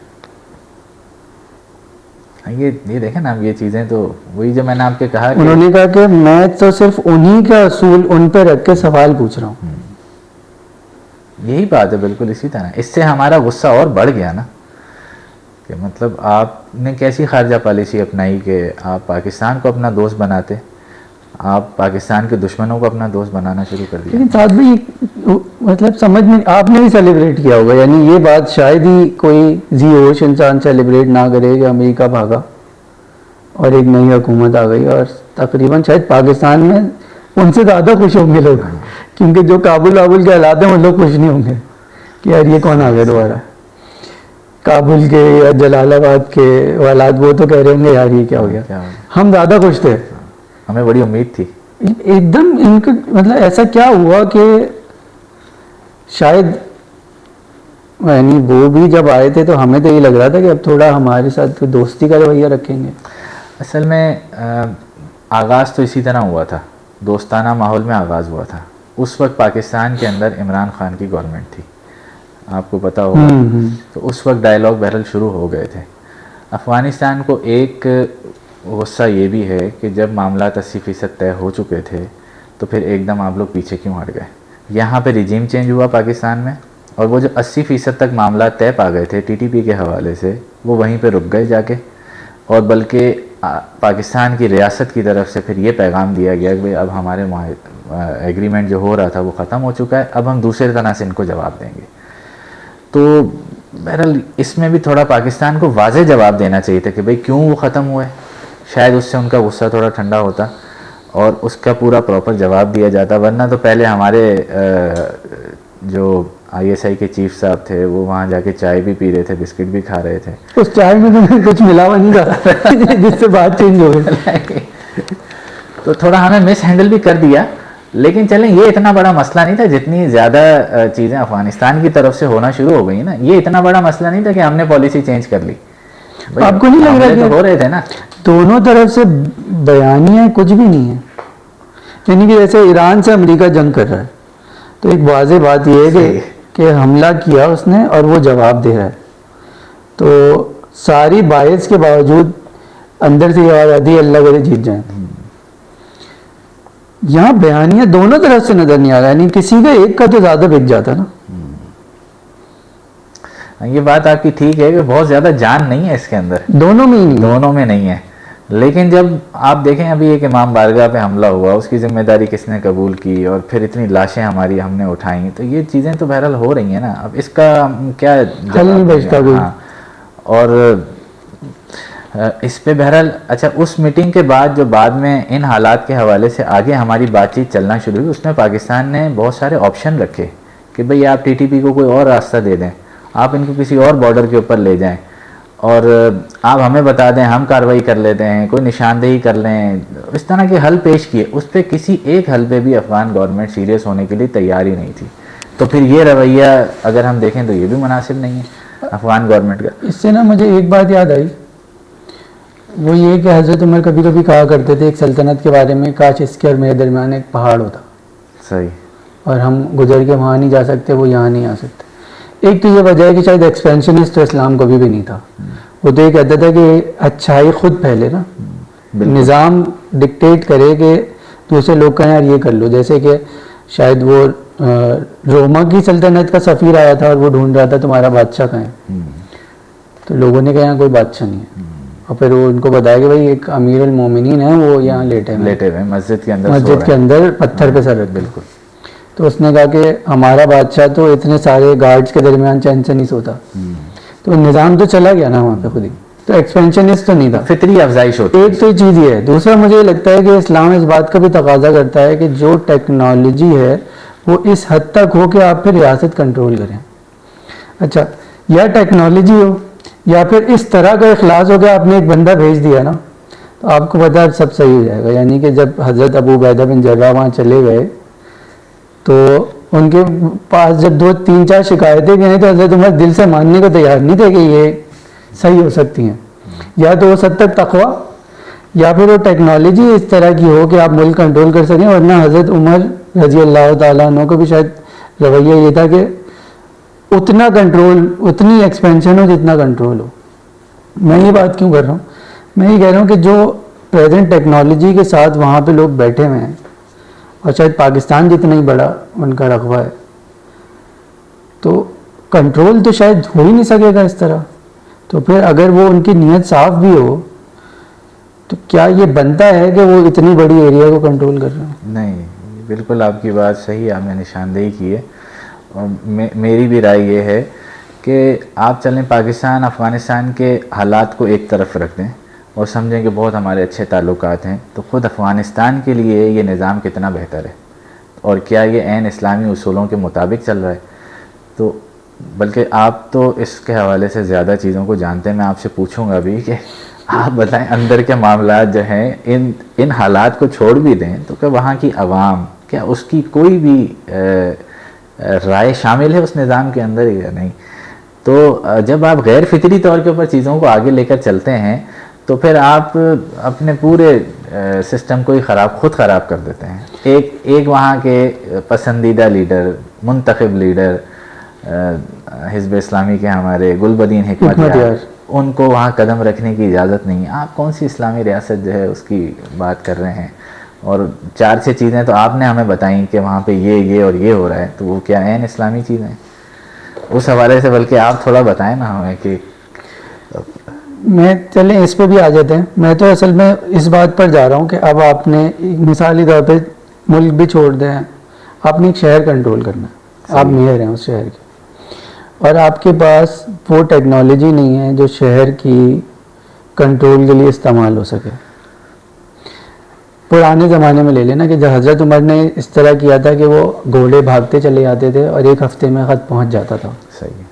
یہ دیکھیں نا, اب یہ چیزیں تو وہی جو میں نے آپ کے کہا, انہوں نے کہا کہ میں تو صرف انہی کا اصول ان پہ رکھ کے سوال پوچھ رہا ہوں. یہی بات ہے بالکل اسی طرح. اس سے ہمارا غصہ اور بڑھ گیا نا کہ مطلب آپ نے کیسی خارجہ پالیسی اپنائی کہ آپ پاکستان کو اپنا دوست بناتے, آپ پاکستان کے دشمنوں کو اپنا دوست بنانا شروع کر دیا. لیکن ساتھ بھی مطلب سمجھ میں آپ نے بھی سیلیبریٹ کیا ہوگا, یعنی یہ بات شاید ہی کوئی ذی ہوش انسان سیلیبریٹ نہ کرے کہ امریکہ بھاگا اور ایک نئی حکومت آ گئی, اور تقریباً شاید پاکستان میں ان سے زیادہ خوش ہوں گے لوگ, کیونکہ جو کابل وابل کے حالات ہیں وہ لوگ خوش نہیں ہوں گے کہ یار یہ کون آ گیا دوبارہ. کابل کے یا جلال آباد کے حالات وہ تو کہہ رہے ہوں گے یار یہ کیا ہو گیا. ہم زیادہ خوش تھے, ہمیں بڑی امید تھی. ایک دم ان کا مطلب ایسا کیا ہوا کہ شاید یعنی وہ بھی جب آئے تھے تو ہمیں تو یہ لگ رہا تھا کہ اب تھوڑا ہمارے ساتھ دوستی کا رویہ رکھیں گے. اصل میں آغاز تو اسی طرح ہوا تھا, دوستانہ ماحول میں آغاز ہوا تھا. اس وقت پاکستان کے اندر عمران خان کی گورنمنٹ تھی, آپ کو پتہ ہوگا. تو اس وقت ڈائلاگ بہرحال شروع ہو گئے تھے. افغانستان کو ایک غصہ یہ بھی ہے کہ جب معاملات 80% طے ہو چکے تھے تو پھر ایک دم آپ لوگ پیچھے کیوں ہٹ گئے. یہاں پہ رجیم چینج ہوا پاکستان میں, اور وہ جو 80% تک معاملات طے پا گئے تھے ٹی ٹی پی کے حوالے سے, وہ وہیں پہ رک گئے جا کے. اور بلکہ پاکستان کی ریاست کی طرف سے پھر یہ پیغام دیا گیا کہ اب ہمارے ایگریمنٹ جو ہو رہا تھا وہ ختم ہو چکا ہے, اب ہم دوسرے طرح سے ان کو جواب دیں گے. تو بہرحال اس میں بھی تھوڑا پاکستان کو واضح جواب دینا چاہیے تھا کہ بھئی کیوں وہ ختم ہوئے. شاید اس سے ان کا غصہ تھوڑا ٹھنڈا ہوتا اور اس کا پورا پراپر جواب دیا جاتا. ورنہ تو پہلے ہمارے جو آئی ایس آئی کے چیف صاحب تھے وہ وہاں جا کے چائے بھی پی رہے تھے, بسکٹ بھی کھا رہے تھے. اس چائے میں تو کچھ ملا ہوا نہیں تھا جس سے بات چینج ہو گئی. تو تھوڑا ہمیں مس ہینڈل بھی کر دیا. لیکن چلیں یہ اتنا بڑا مسئلہ نہیں تھا جتنی زیادہ چیزیں افغانستان کی طرف سے ہونا شروع ہو گئی نا. یہ اتنا بڑا مسئلہ نہیں تھا کہ ہم نے پالیسی چینج کر لی. آپ کو نہیں لگ رہا کہ ہو رہے تھے نا دونوں طرف سے بیانیاں کچھ بھی نہیں ہے. یعنی کہ جیسے ایران سے امریکہ جنگ کر رہا ہے تو ایک واضح بات یہ ہے کہ کہ حملہ کیا اس نے اور وہ جواب دے رہا ہے, تو ساری باعث کے باوجود اندر سے یہ آواز آتی ہے اللہ کرے جیت جائیں. یہاں بیانیہ دونوں طرف سے نظر نہیں آ رہا, یعنی کسی کا ایک کا تو زیادہ بک جاتا نا. یہ بات آپ کی ٹھیک ہے کہ بہت زیادہ جان نہیں ہے اس کے اندر, دونوں میں ہی نہیں, دونوں میں نہیں ہے. لیکن جب آپ دیکھیں ابھی ایک امام بارگاہ پہ حملہ ہوا, اس کی ذمہ داری کس نے قبول کی, اور پھر اتنی لاشیں ہماری ہم نے اٹھائیں, تو یہ چیزیں تو بہرحال ہو رہی ہیں نا. اب اس کا کیا حل نہیں بچتا کوئی. اور اس پہ بہرحال اچھا اس میٹنگ کے بعد جو بعد میں ان حالات کے حوالے سے آگے ہماری بات چیت چلنا شروع ہوئی, اس میں پاکستان نے بہت سارے آپشن رکھے کہ بھئی آپ ٹی ٹی پی کو کوئی اور راستہ دے دیں, آپ ان کو کسی اور بارڈر کے اوپر لے جائیں, اور آپ ہمیں بتا دیں, ہم کارروائی کر لیتے ہیں, کوئی نشاندہی کر لیں. اس طرح کے حل پیش کیے. اس پہ کسی ایک حل پہ بھی افغان گورنمنٹ سیریس ہونے کے لیے تیار ہی نہیں تھی. تو پھر یہ رویہ اگر ہم دیکھیں تو یہ بھی مناسب نہیں ہے افغان گورنمنٹ کا. اس سے نا مجھے ایک بات یاد آئی, وہ یہ کہ حضرت عمر کبھی کبھی کہا کرتے تھے ایک سلطنت کے بارے میں, کاش اس کے اور میرے درمیان ایک پہاڑ ہوتا, صحیح, اور ہم گزر کے وہاں نہیں جا سکتے, وہ یہاں نہیں آ سکتے. ایک تو یہ وجہ ہے کہ شاید ایکسپینشنسٹ تو اسلام کبھی بھی نہیں تھا. وہ تو یہ کہتا تھا کہ اچھائی خود پھیلے نا, نظام ڈکٹیٹ کرے کہ دوسرے لوگ کہیں یار یہ کر لو. جیسے کہ شاید وہ روما کی سلطنت کا سفیر آیا تھا اور وہ ڈھونڈ رہا تھا تمہارا بادشاہ کہیں, تو لوگوں نے کہا یہاں کوئی بادشاہ نہیں ہے, اور پھر وہ ان کو بتایا کہ بھائی ایک امیر المومنین ہے, وہ یہاں لیٹے ہوئے مسجد کے اندر پتھر پہ سر رکھ. بالکل. تو اس نے کہا کہ ہمارا بادشاہ تو اتنے سارے گارڈز کے درمیان چین سے نہیں سوتا. تو نظام تو چلا گیا نا وہاں پہ خود ہی, تو ایکسپینشنسٹ تو نہیں تھا, فطری افزائش ہوتی. ایک تو یہ چیز یہ ہے. دوسرا مجھے یہ لگتا ہے کہ اسلام اس بات کا بھی تقاضا کرتا ہے کہ جو ٹیکنالوجی ہے وہ اس حد تک ہو کہ آپ پھر ریاست کنٹرول کریں. اچھا, یا ٹیکنالوجی ہو یا پھر اس طرح کا اخلاص ہو کہ آپ نے ایک بندہ بھیج دیا نا, تو آپ کو پتا سب صحیح ہو جائے گا. یعنی کہ جب حضرت ابو عبیدہ بن جراح وہاں چلے گئے تو ان کے پاس جب 2-3-4 شکایتیں گئیں تو حضرت عمر دل سے ماننے کو تیار نہیں تھے کہ یہ صحیح ہو سکتی ہیں. یا تو اس حد تک تقویٰ, یا پھر وہ ٹیکنالوجی اس طرح کی ہو کہ آپ ملک کنٹرول کر سکیں. ورنہ حضرت عمر رضی اللہ تعالیٰ عنہ کو بھی شاید رویہ یہ تھا کہ اتنا کنٹرول, اتنی ایکسپینشن ہو جتنا کنٹرول ہو. میں یہ بات کیوں کر رہا ہوں, میں یہ کہہ رہا ہوں کہ جو پریزنٹ ٹیکنالوجی کے ساتھ وہاں پہ لوگ بیٹھے ہوئے ہیں, اور شاید پاکستان جتنا ہی بڑا ان کا رقبہ ہے, تو کنٹرول تو شاید ہو ہی نہیں سکے گا اس طرح. تو پھر اگر وہ ان کی نیت صاف بھی ہو تو کیا یہ بنتا ہے کہ وہ اتنی بڑی ایریا کو کنٹرول کر رہے ہیں؟ نہیں, بالکل آپ کی بات صحیح ہے, آپ نے نشاندہی کی ہے. اور میری بھی رائے یہ ہے کہ آپ چلیں پاکستان افغانستان کے حالات کو ایک طرف رکھ دیں اور سمجھیں کہ بہت ہمارے اچھے تعلقات ہیں, تو خود افغانستان کے لیے یہ نظام کتنا بہتر ہے, اور کیا یہ عین اسلامی اصولوں کے مطابق چل رہا ہے. تو بلکہ آپ تو اس کے حوالے سے زیادہ چیزوں کو جانتے ہیں, میں آپ سے پوچھوں گا بھی کہ آپ بتائیں اندر کے معاملات جو ہیں ان حالات کو چھوڑ بھی دیں تو کہ وہاں کی عوام, کیا اس کی کوئی بھی رائے شامل ہے اس نظام کے اندر یا نہیں. تو جب آپ غیر فطری طور کے اوپر چیزوں کو آگے لے کر چلتے ہیں تو پھر آپ اپنے پورے سسٹم کو ہی خود خراب کر دیتے ہیں. ایک وہاں کے پسندیدہ لیڈر, منتخب لیڈر حزب اسلامی کے ہمارے گلبدین حکمت یار, ان کو وہاں قدم رکھنے کی اجازت نہیں ہے. آپ کون سی اسلامی ریاست جو ہے اس کی بات کر رہے ہیں؟ اور 4-6 چیزیں تو آپ نے ہمیں بتائیں کہ وہاں پہ یہ اور یہ ہو رہا ہے, تو وہ کیا عین اسلامی چیزیں ہیں؟ اس حوالے سے بلکہ آپ تھوڑا بتائیں نا ہمیں کہ میں چلیں اس پہ بھی آ جاتے ہیں. میں تو اصل میں اس بات پر جا رہا ہوں کہ اب آپ نے مثالی طور پہ ملک بھی چھوڑ دیں, آپ نے ایک شہر کنٹرول کرنا ہے, آپ میئر ہیں اس شہر کے, اور آپ کے پاس وہ ٹیکنالوجی نہیں ہے جو شہر کی کنٹرول کے لیے استعمال ہو سکے. پرانے زمانے میں لے لینا کہ جب حضرت عمر نے اس طرح کیا تھا کہ وہ گھوڑے بھاگتے چلے جاتے تھے اور 1 ہفتے میں خط پہنچ جاتا تھا. صحیح,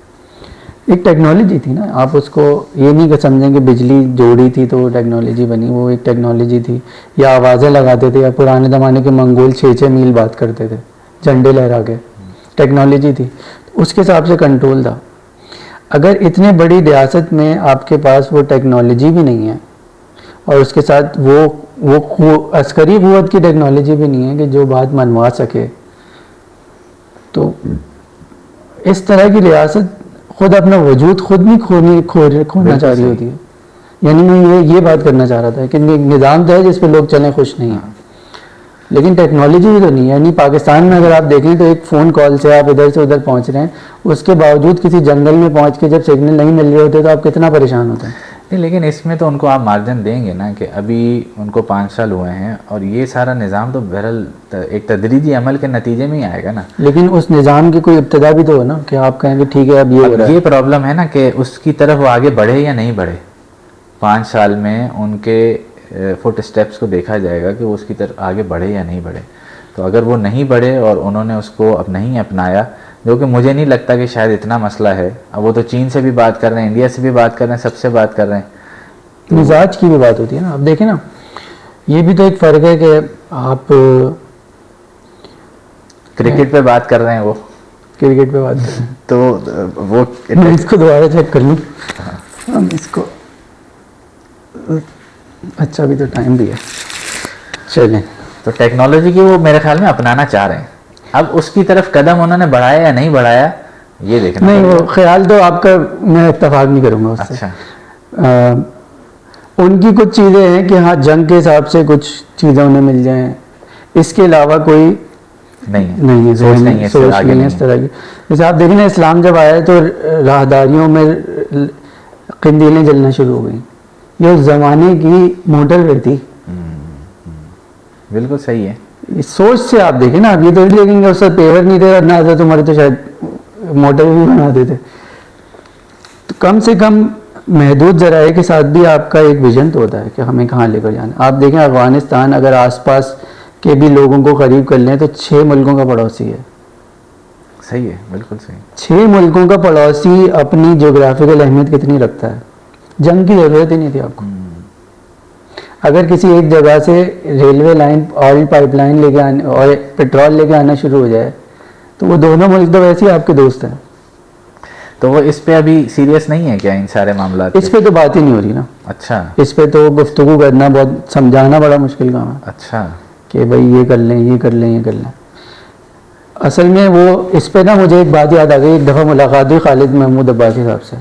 ایک ٹیکنالوجی تھی نا. آپ اس کو یہ نہیں کہ سمجھیں کہ بجلی جوڑی تھی تو ٹیکنالوجی بنی, وہ ایک ٹیکنالوجی تھی. یا آوازیں لگاتے تھے, یا پرانے زمانے کے منگول 6 میل بات کرتے تھے جھنڈے لہرا کے, ٹیکنالوجی تھی. اس کے حساب سے کنٹرول تھا. اگر اتنے بڑی ریاست میں آپ کے پاس وہ ٹیکنالوجی بھی نہیں ہے اور اس کے ساتھ وہ عسکری قوت کی ٹیکنالوجی بھی نہیں ہے کہ جو بات منوا سکے, تو اس طرح کی ریاست خود اپنا وجود خود نہیں کھونا چاہ رہی ہوتی ہے. یعنی میں یہ بات کرنا چاہ رہا تھا کہ نظام تو ہے جس پہ لوگ چلیں خوش نہیں ہیں, لیکن ٹیکنالوجی بھی تو نہیں ہے. یعنی پاکستان میں اگر آپ دیکھیں تو ایک فون کال سے آپ ادھر سے ادھر پہنچ رہے ہیں, اس کے باوجود کسی جنگل میں پہنچ کے جب سگنل نہیں مل رہے ہوتے تو آپ کتنا پریشان ہوتے ہیں. نہیں, لیکن اس میں تو ان کو آپ مارجن دیں گے نا کہ ابھی ان کو 5 سال ہوئے ہیں اور یہ سارا نظام تو بہرحال ایک تدریجی عمل کے نتیجے میں ہی آئے گا نا. لیکن اس نظام کی کوئی ابتدا بھی تو ہو نا کہ آپ کہیں کہ ٹھیک ہے اب یہ ہو رہا ہے. یہ پرابلم ہے نا کہ اس کی طرف وہ آگے بڑھے یا نہیں بڑھے. 5 سال میں ان کے فٹ اسٹیپس کو دیکھا جائے گا کہ وہ اس کی طرف آگے بڑھے یا نہیں بڑھے. تو اگر وہ نہیں بڑھے اور انہوں نے اس کو اب نہیں اپنایا, جو کہ مجھے نہیں لگتا کہ شاید اتنا مسئلہ ہے. اب وہ تو چین سے بھی بات کر رہے ہیں, انڈیا سے بھی بات کر رہے ہیں, سب سے بات کر رہے ہیں. مزاج کی بھی بات ہوتی ہے نا. اب دیکھیں نا, یہ بھی تو ایک فرق ہے کہ آپ کرکٹ پہ بات کر رہے ہیں, وہ کرکٹ پہ بات کر رہے ہیں تو وہ میں اس کو دوبارہ چیک کر لوں. ہم اس کو اچھا بھی تو ٹائم بھی ہے. چلیں, تو ٹیکنالوجی کی وہ میرے خیال میں اپنانا چاہ رہے ہیں. اب اس کی طرف قدم انہوں نے بڑھایا یا نہیں بڑھایا یہ دیکھنا. نہیں, وہ خیال تو آپ کا میں اتفاق نہیں کروں گا اس سے. اچھا, ان کی کچھ چیزیں ہیں کہ ہاں جنگ کے حساب سے کچھ چیزیں انہیں مل جائیں, اس کے علاوہ کوئی نہیں ہے, سوچ نہیں ہے اس طرح کی. جیسے آپ دیکھیں نا, اسلام جب آیا تو راہداریوں میں قندیلیں جلنا شروع ہو گئیں. یہ اس زمانے کی موٹر وے تھی. بالکل صحیح ہے. سوچ سے آپ دیکھیں نا, آپ یہ تو نہیں دیکھیں گے اس سے پیور نہیں تھے, نہ حضرت عمر تو شاید موٹر بھی بناتے تھے. تو کم سے کم محدود ذرائع کے ساتھ بھی آپ کا ایک ویژن تو ہوتا ہے کہ ہمیں کہاں لے کر جانا. آپ دیکھیں افغانستان اگر آس پاس کے بھی لوگوں کو قریب کر لیں تو 6 ملکوں کا پڑوسی ہے. صحیح ہے, بالکل صحیح. 6 ملکوں کا پڑوسی اپنی جغرافیکل اہمیت کتنی رکھتا ہے. جنگ کی ضرورت ہی نہیں تھی آپ کو. اگر کسی ایک جگہ سے railway line, oil pipe line لے کے آنے اور پیٹرول لے کے آنا شروع ہو جائے تو وہ دونوں ملک تو ویسے ہی آپ کے دوست ہیں. تو وہ اس پہ ابھی سیریس نہیں ہے کیا ان سارے معاملات؟ اس پہ تو بات ہی نہیں ہو رہی نا. اچھا, اس پہ تو گفتگو کرنا بہت, سمجھانا بڑا مشکل کام ہے. اچھا, کہ بھائی یہ کر لیں, یہ کر لیں, یہ کر لیں. اصل میں وہ اس پہ نا مجھے ایک بات یاد آ گئی. ایک دفعہ ملاقات ہوئی خالد محمود عباسی صاحب سے,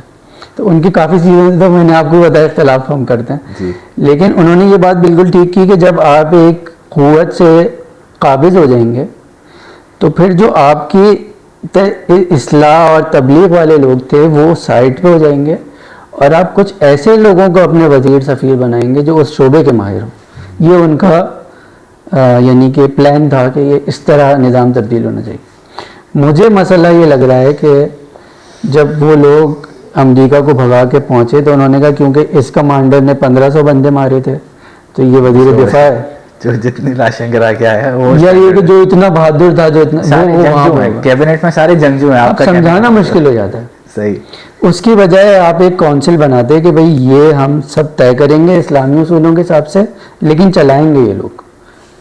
تو ان کی کافی چیزیں تو میں نے آپ کو بتایا اختلاف ہم کرتے ہیں جی. لیکن انہوں نے یہ بات بالکل ٹھیک کی کہ جب آپ ایک قوت سے قابض ہو جائیں گے تو پھر جو آپ کی اصلاح اور تبلیغ والے لوگ تھے وہ سائٹ پہ ہو جائیں گے, اور آپ کچھ ایسے لوگوں کو اپنے وزیر سفیر بنائیں گے جو اس شعبے کے ماہر ہوں. یہ ان کا یعنی کہ پلان تھا کہ یہ اس طرح نظام تبدیل ہونا چاہیے. مجھے مسئلہ یہ لگ رہا ہے کہ جب وہ لوگ امریکہ کو بھگا کے پہنچے تو انہوں نے کہا کیونکہ اس کمانڈر نے 1500 بندے مارے تھے تو یہ وزیر دفاع ہے جو جتنی لاشیں گرا کے آیا وہ, یا یہ کہ جو اتنا بہادر تھا, جو اتنا کیبنٹ میں سارے جنگجو ہیں. آپ کا سمجھانا مشکل ہو جاتا ہے. صحیح. اس کی بجائے آپ ایک کونسل بناتے کہ بھئی یہ ہم سب طے کریں گے اسلامی اصولوں کے حساب سے, لیکن چلائیں گے یہ لوگ,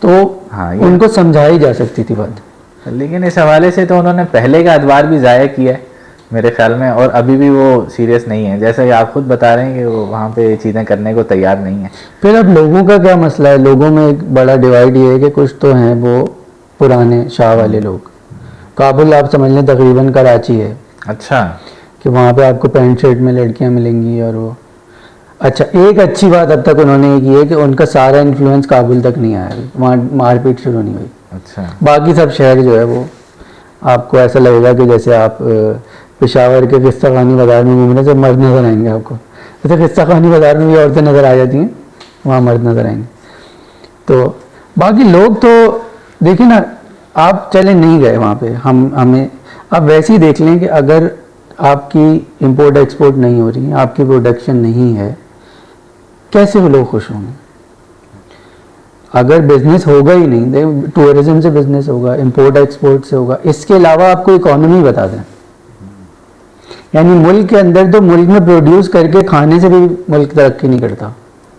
تو ان کو سمجھائی جا سکتی تھی بات. لیکن اس حوالے سے تو انہوں نے پہلے کا ادوار بھی ضائع کیا ہے میرے خیال میں, اور ابھی بھی وہ سیریس نہیں ہے. جیسا کہ آپ خود بتا رہے ہیں کہ وہ وہاں پہ چیزیں کرنے کو تیار نہیں ہیں. پھر اب لوگوں کا کیا مسئلہ ہے؟ لوگوں میں ایک بڑا ڈیوائڈ یہ ہے کہ کچھ تو ہیں وہ پرانے شاہ والے لوگ. کابل آپ سمجھ لیں تقریباً کراچی ہے. اچھا, کہ وہاں پہ آپ کو پینٹ شرٹ میں لڑکیاں ملیں گی اور وہ. اچھا, ایک اچھی بات اب تک انہوں نے یہ کی ہے کہ ان کا سارا انفلوئنس کابل تک نہیں آیا, وہاں مار پیٹ شروع نہیں ہوئی. اچھا, باقی سب شہر جو ہے وہ آپ کو ایسا لگے گا کہ جیسے آپ پشاور کے قصہ خانی بازار میں گھومنے سے مرد نظر آئیں گے آپ کو. جیسے قصہ خانی بازار میں بھی عورتیں نظر آ جاتی ہیں, وہاں مرد نظر آئیں گے. تو باقی لوگ تو دیکھیں نا, آپ چلے نہیں گئے وہاں پہ, ہمیں آپ ویسے ہی دیکھ لیں کہ اگر آپ کی امپورٹ ایکسپورٹ نہیں ہو رہی, آپ کی پروڈکشن نہیں ہے, کیسے وہ لوگ خوش ہوں گے؟ اگر بزنس ہوگا ہی نہیں, ٹورزم سے بزنس ہوگا, امپورٹ ایکسپورٹ سے ہوگا, اس کے علاوہ آپ کو اکانومی بتا دیں. یعنی ملک کے اندر تو ملک میں پروڈیوس کر کے کھانے سے بھی ملک ترقی نہیں کرتا.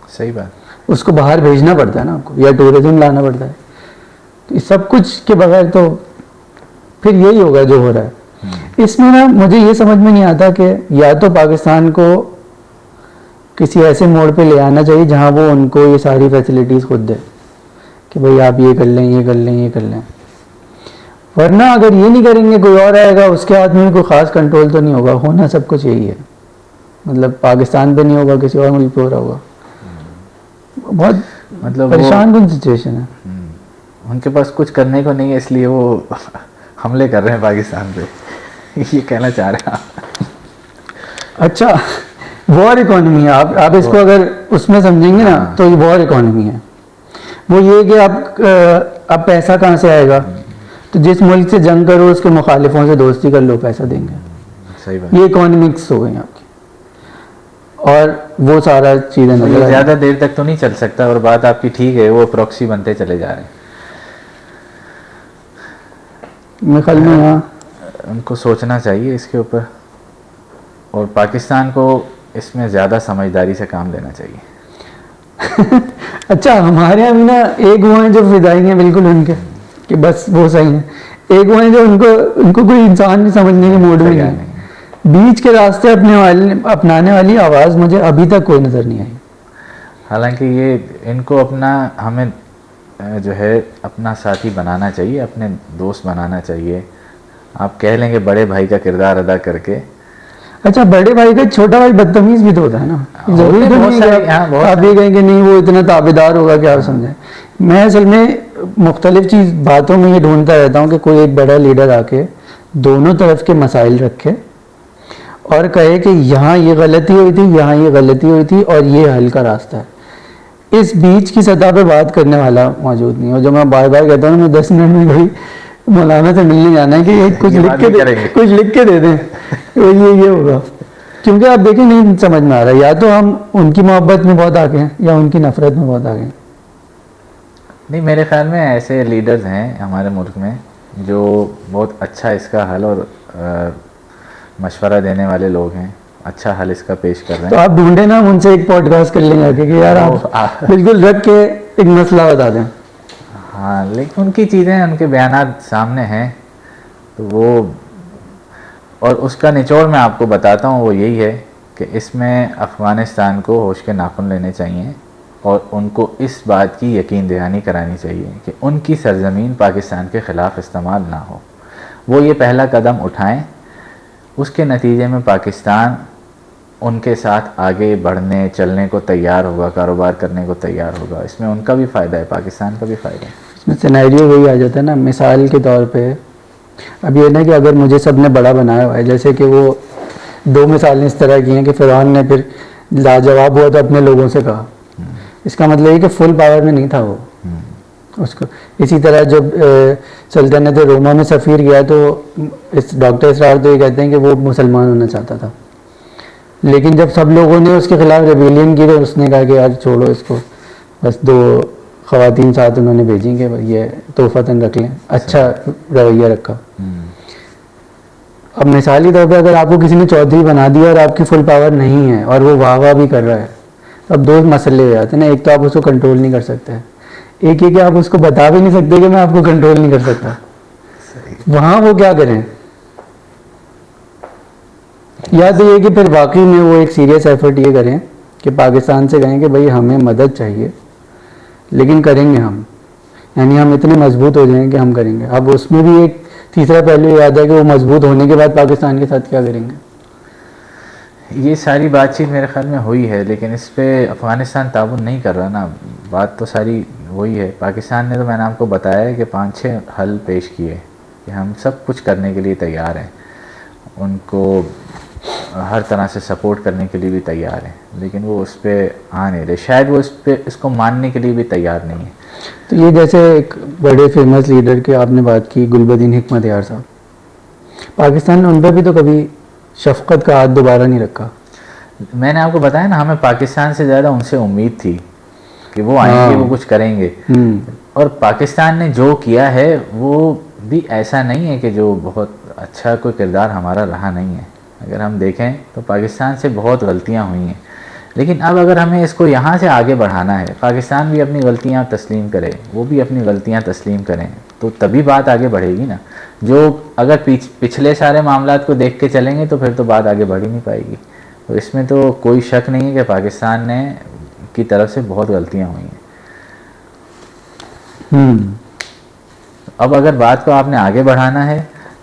صحیح بات. اس کو باہر بھیجنا پڑتا ہے نا آپ کو, یا ٹورزم لانا پڑتا ہے. تو سب کچھ کے بغیر تو پھر یہی ہوگا جو ہو رہا ہے. اس میں نا مجھے یہ سمجھ میں نہیں آتا کہ یا تو پاکستان کو کسی ایسے موڑ پہ لے آنا چاہیے جہاں وہ ان کو یہ ساری فیسلٹیز خود دے کہ بھئی آپ یہ کر لیں, یہ کر لیں, یہ کر لیں, ورنہ اگر یہ نہیں کریں گے کوئی اور آئے گا, اس کے ہاتھ میں کوئی خاص کنٹرول تو نہیں ہوگا. ہونا سب کچھ یہی ہے, مطلب پاکستان پہ نہیں ہوگا, کسی اور ملک پہ ہو رہا ہوگا. بہت مطلب پریشان کن سچویشن ہے. ان کے پاس کچھ کرنے کو نہیں ہے, اس لیے وہ حملے کر رہے ہیں پاکستان پہ, یہ کہنا چاہ رہے ہیں آپ؟ اچھا, وار اکانومی ہے. آپ اس کو اگر اس میں سمجھیں گے نا تو یہ وار اکانومی ہے. وہ یہ کہ آپ پیسہ کہاں سے آئے گا, تو جس ملک سے جنگ کرو اس کے مخالفوں سے دوستی کر لو, پیسہ دیں گے. صحیح بات. یہ اکانومکس ہو گئی آپ کی, اور وہ سارا چیزیں نظر زیادہ دیر تک تو نہیں چل سکتا, اور بات آپ کی ٹھیک ہے, وہ پروکسی بنتے چلے جا رہے ہیں. میرے خیال میں یہاں ان کو سوچنا چاہیے اس کے اوپر, اور پاکستان کو اس میں زیادہ سمجھداری سے کام لینا چاہیے. اچھا, ہمارے یہاں بھی نا ایک وہ ہیں جو فدائی ہیں بالکل ان کے, کہ بس وہ صحیح ہیں. ایک وہ ہیں جو ان کو کوئی انسان نہیں سمجھنے کے موڈ میں نہیں ہے. بیچ کے راستے اپنانے والی آواز مجھے ابھی تک کوئی نظر نہیں آئی. حالانکہ یہ ان کو ہمیں جو ہے اپنا ساتھی بنانا چاہیے, اپنے دوست بنانا چاہیے. آپ کہہ لیں گے بڑے بھائی کا کردار ادا کر کے. اچھا, بڑے بھائی کا چھوٹا بھائی بدتمیز بھی تو ہوتا ہے نا, ضروری تو نہیں ہے آپ یہ کہیں کہ نہیں وہ اتنا تابعدار ہوگا کہ آپ سمجھیں. میں اصل میں مختلف باتوں میں یہ ڈھونڈتا رہتا ہوں کہ کوئی ایک بڑا لیڈر آ کے دونوں طرف کے مسائل رکھے اور کہے کہ یہاں یہ غلطی ہوئی تھی, یہاں یہ غلطی ہوئی تھی, اور یہ حل کا راستہ ہے. اس بیچ کی سطح پہ بات کرنے والا موجود نہیں. اور جو میں بار بار کہتا ہوں میں 10 منٹ میں بھائی مولانا سے ملنے جانا ہے کہ کچھ لکھ کے دے دیں, یہ ہوگا. کیونکہ آپ دیکھیں نہیں سمجھ میں آ رہا, یا تو ہم ان کی محبت میں بہت آگے ہیں یا ان کی نفرت میں بہت آگے ہیں. نہیں, میرے خیال میں ایسے لیڈرز ہیں ہمارے ملک میں جو بہت اچھا اس کا حل اور مشورہ دینے والے لوگ ہیں, اچھا حل اس کا پیش کر رہے ہیں. تو آپ ڈھونڈیں نا, ان سے ایک پوڈ کاسٹ کر لیں گے کہ یار آپ بالکل رکھ کے ایک مسئلہ بتا دیں. ہاں, لیکن ان کی چیزیں, ان کے بیانات سامنے ہیں, تو وہ, اور اس کا نچوڑ میں آپ کو بتاتا ہوں, وہ یہی ہے کہ اس میں افغانستان کو ہوش کے ناخن لینے چاہیے, اور ان کو اس بات کی یقین دہانی کرانی چاہیے کہ ان کی سرزمین پاکستان کے خلاف استعمال نہ ہو. وہ یہ پہلا قدم اٹھائیں, اس کے نتیجے میں پاکستان ان کے ساتھ آگے بڑھنے چلنے کو تیار ہوگا, کاروبار کرنے کو تیار ہوگا. اس میں ان کا بھی فائدہ ہے, پاکستان کا بھی فائدہ ہے. اس میں سینیریو وہی آ جاتا ہے نا, مثال کے طور پہ اب یہ نا کہ اگر مجھے سب نے بڑا بنایا ہوا ہے, جیسے کہ وہ 2 مثالیں اس طرح کی ہیں کہ فرعون نے پھر لاجواب ہوا تو اپنے لوگوں سے کہا, اس کا مطلب یہ کہ فل پاور میں نہیں تھا وہ اس کو. اسی طرح جب سلطنت روما میں سفیر گیا تو ڈاکٹر اسرار تو یہ کہتے ہیں کہ وہ مسلمان ہونا چاہتا تھا, لیکن جب سب لوگوں نے اس کے خلاف ریبیلین کی تو اس نے کہا کہ یار چھوڑو اس کو, بس 2 خواتین ساتھ انہوں نے بھیجیں کہ یہ تحفتاً رکھ لیں. اچھا رویہ رکھا. اب مثالی طور پہ اگر آپ کو کسی نے چودھری بنا دیا اور آپ کی فل پاور نہیں ہے اور وہ واہ واہ بھی کر رہا ہے, تو اب 2 مسئلے ہو جاتے ہیں نا. ایک تو آپ اس کو کنٹرول نہیں کر سکتے, ایک یہ کہ آپ اس کو بتا بھی نہیں سکتے کہ میں آپ کو کنٹرول نہیں کر سکتا. وہاں وہ کیا کریں, یا تو یہ کہ پھر واقعی میں وہ ایک سیریس ایفرٹ یہ کریں کہ پاکستان سے کہیں کہ بھائی ہمیں مدد چاہیے لیکن کریں گے ہم, یعنی ہم اتنے مضبوط ہو جائیں کہ ہم کریں گے. اب اس میں بھی ایک تیسرا پہلو یاد ہے کہ وہ مضبوط ہونے کے بعد پاکستان کے ساتھ کیا کریں گے. یہ ساری بات چیت میرے خیال میں ہوئی ہے, لیکن اس پہ افغانستان تعاون نہیں کر رہا نا. بات تو ساری وہی ہے. پاکستان نے تو میں نے آپ کو بتایا ہے کہ 5-6 حل پیش کیے کہ ہم سب کچھ کرنے کے لیے تیار ہیں, ان کو ہر طرح سے سپورٹ کرنے کے لیے بھی تیار ہیں, لیکن وہ اس پہ آ نہیں رہے. شاید وہ اس کو ماننے کے لیے بھی تیار نہیں ہے. تو یہ جیسے ایک بڑے فیمس لیڈر کے آپ نے بات کی, گلبدین حکمت یار صاحب, پاکستان نے ان پہ بھی تو کبھی شفقت کا ہاتھ دوبارہ نہیں رکھا. میں نے آپ کو بتایا نا, ہمیں پاکستان سے زیادہ ان سے امید تھی کہ وہ آئیں گے, وہ کچھ کریں گے. اور پاکستان نے جو کیا ہے وہ بھی ایسا نہیں ہے کہ جو بہت اچھا کوئی کردار ہمارا رہا نہیں ہے. اگر ہم دیکھیں تو پاکستان سے بہت غلطیاں ہوئی ہیں, لیکن اب اگر ہمیں اس کو یہاں سے آگے بڑھانا ہے, پاکستان بھی اپنی غلطیاں تسلیم کرے, وہ بھی اپنی غلطیاں تسلیم کریں, تو تبھی بات آگے بڑھے گی نا. جو اگر پچھلے سارے معاملات کو دیکھ کے چلیں گے تو پھر تو بات آگے بڑھ ہی نہیں پائے گی. تو اس میں تو کوئی شک نہیں ہے کہ پاکستان نے کی طرف سے بہت غلطیاں ہوئی ہیں. اب اگر بات کو آپ نے آگے بڑھانا ہے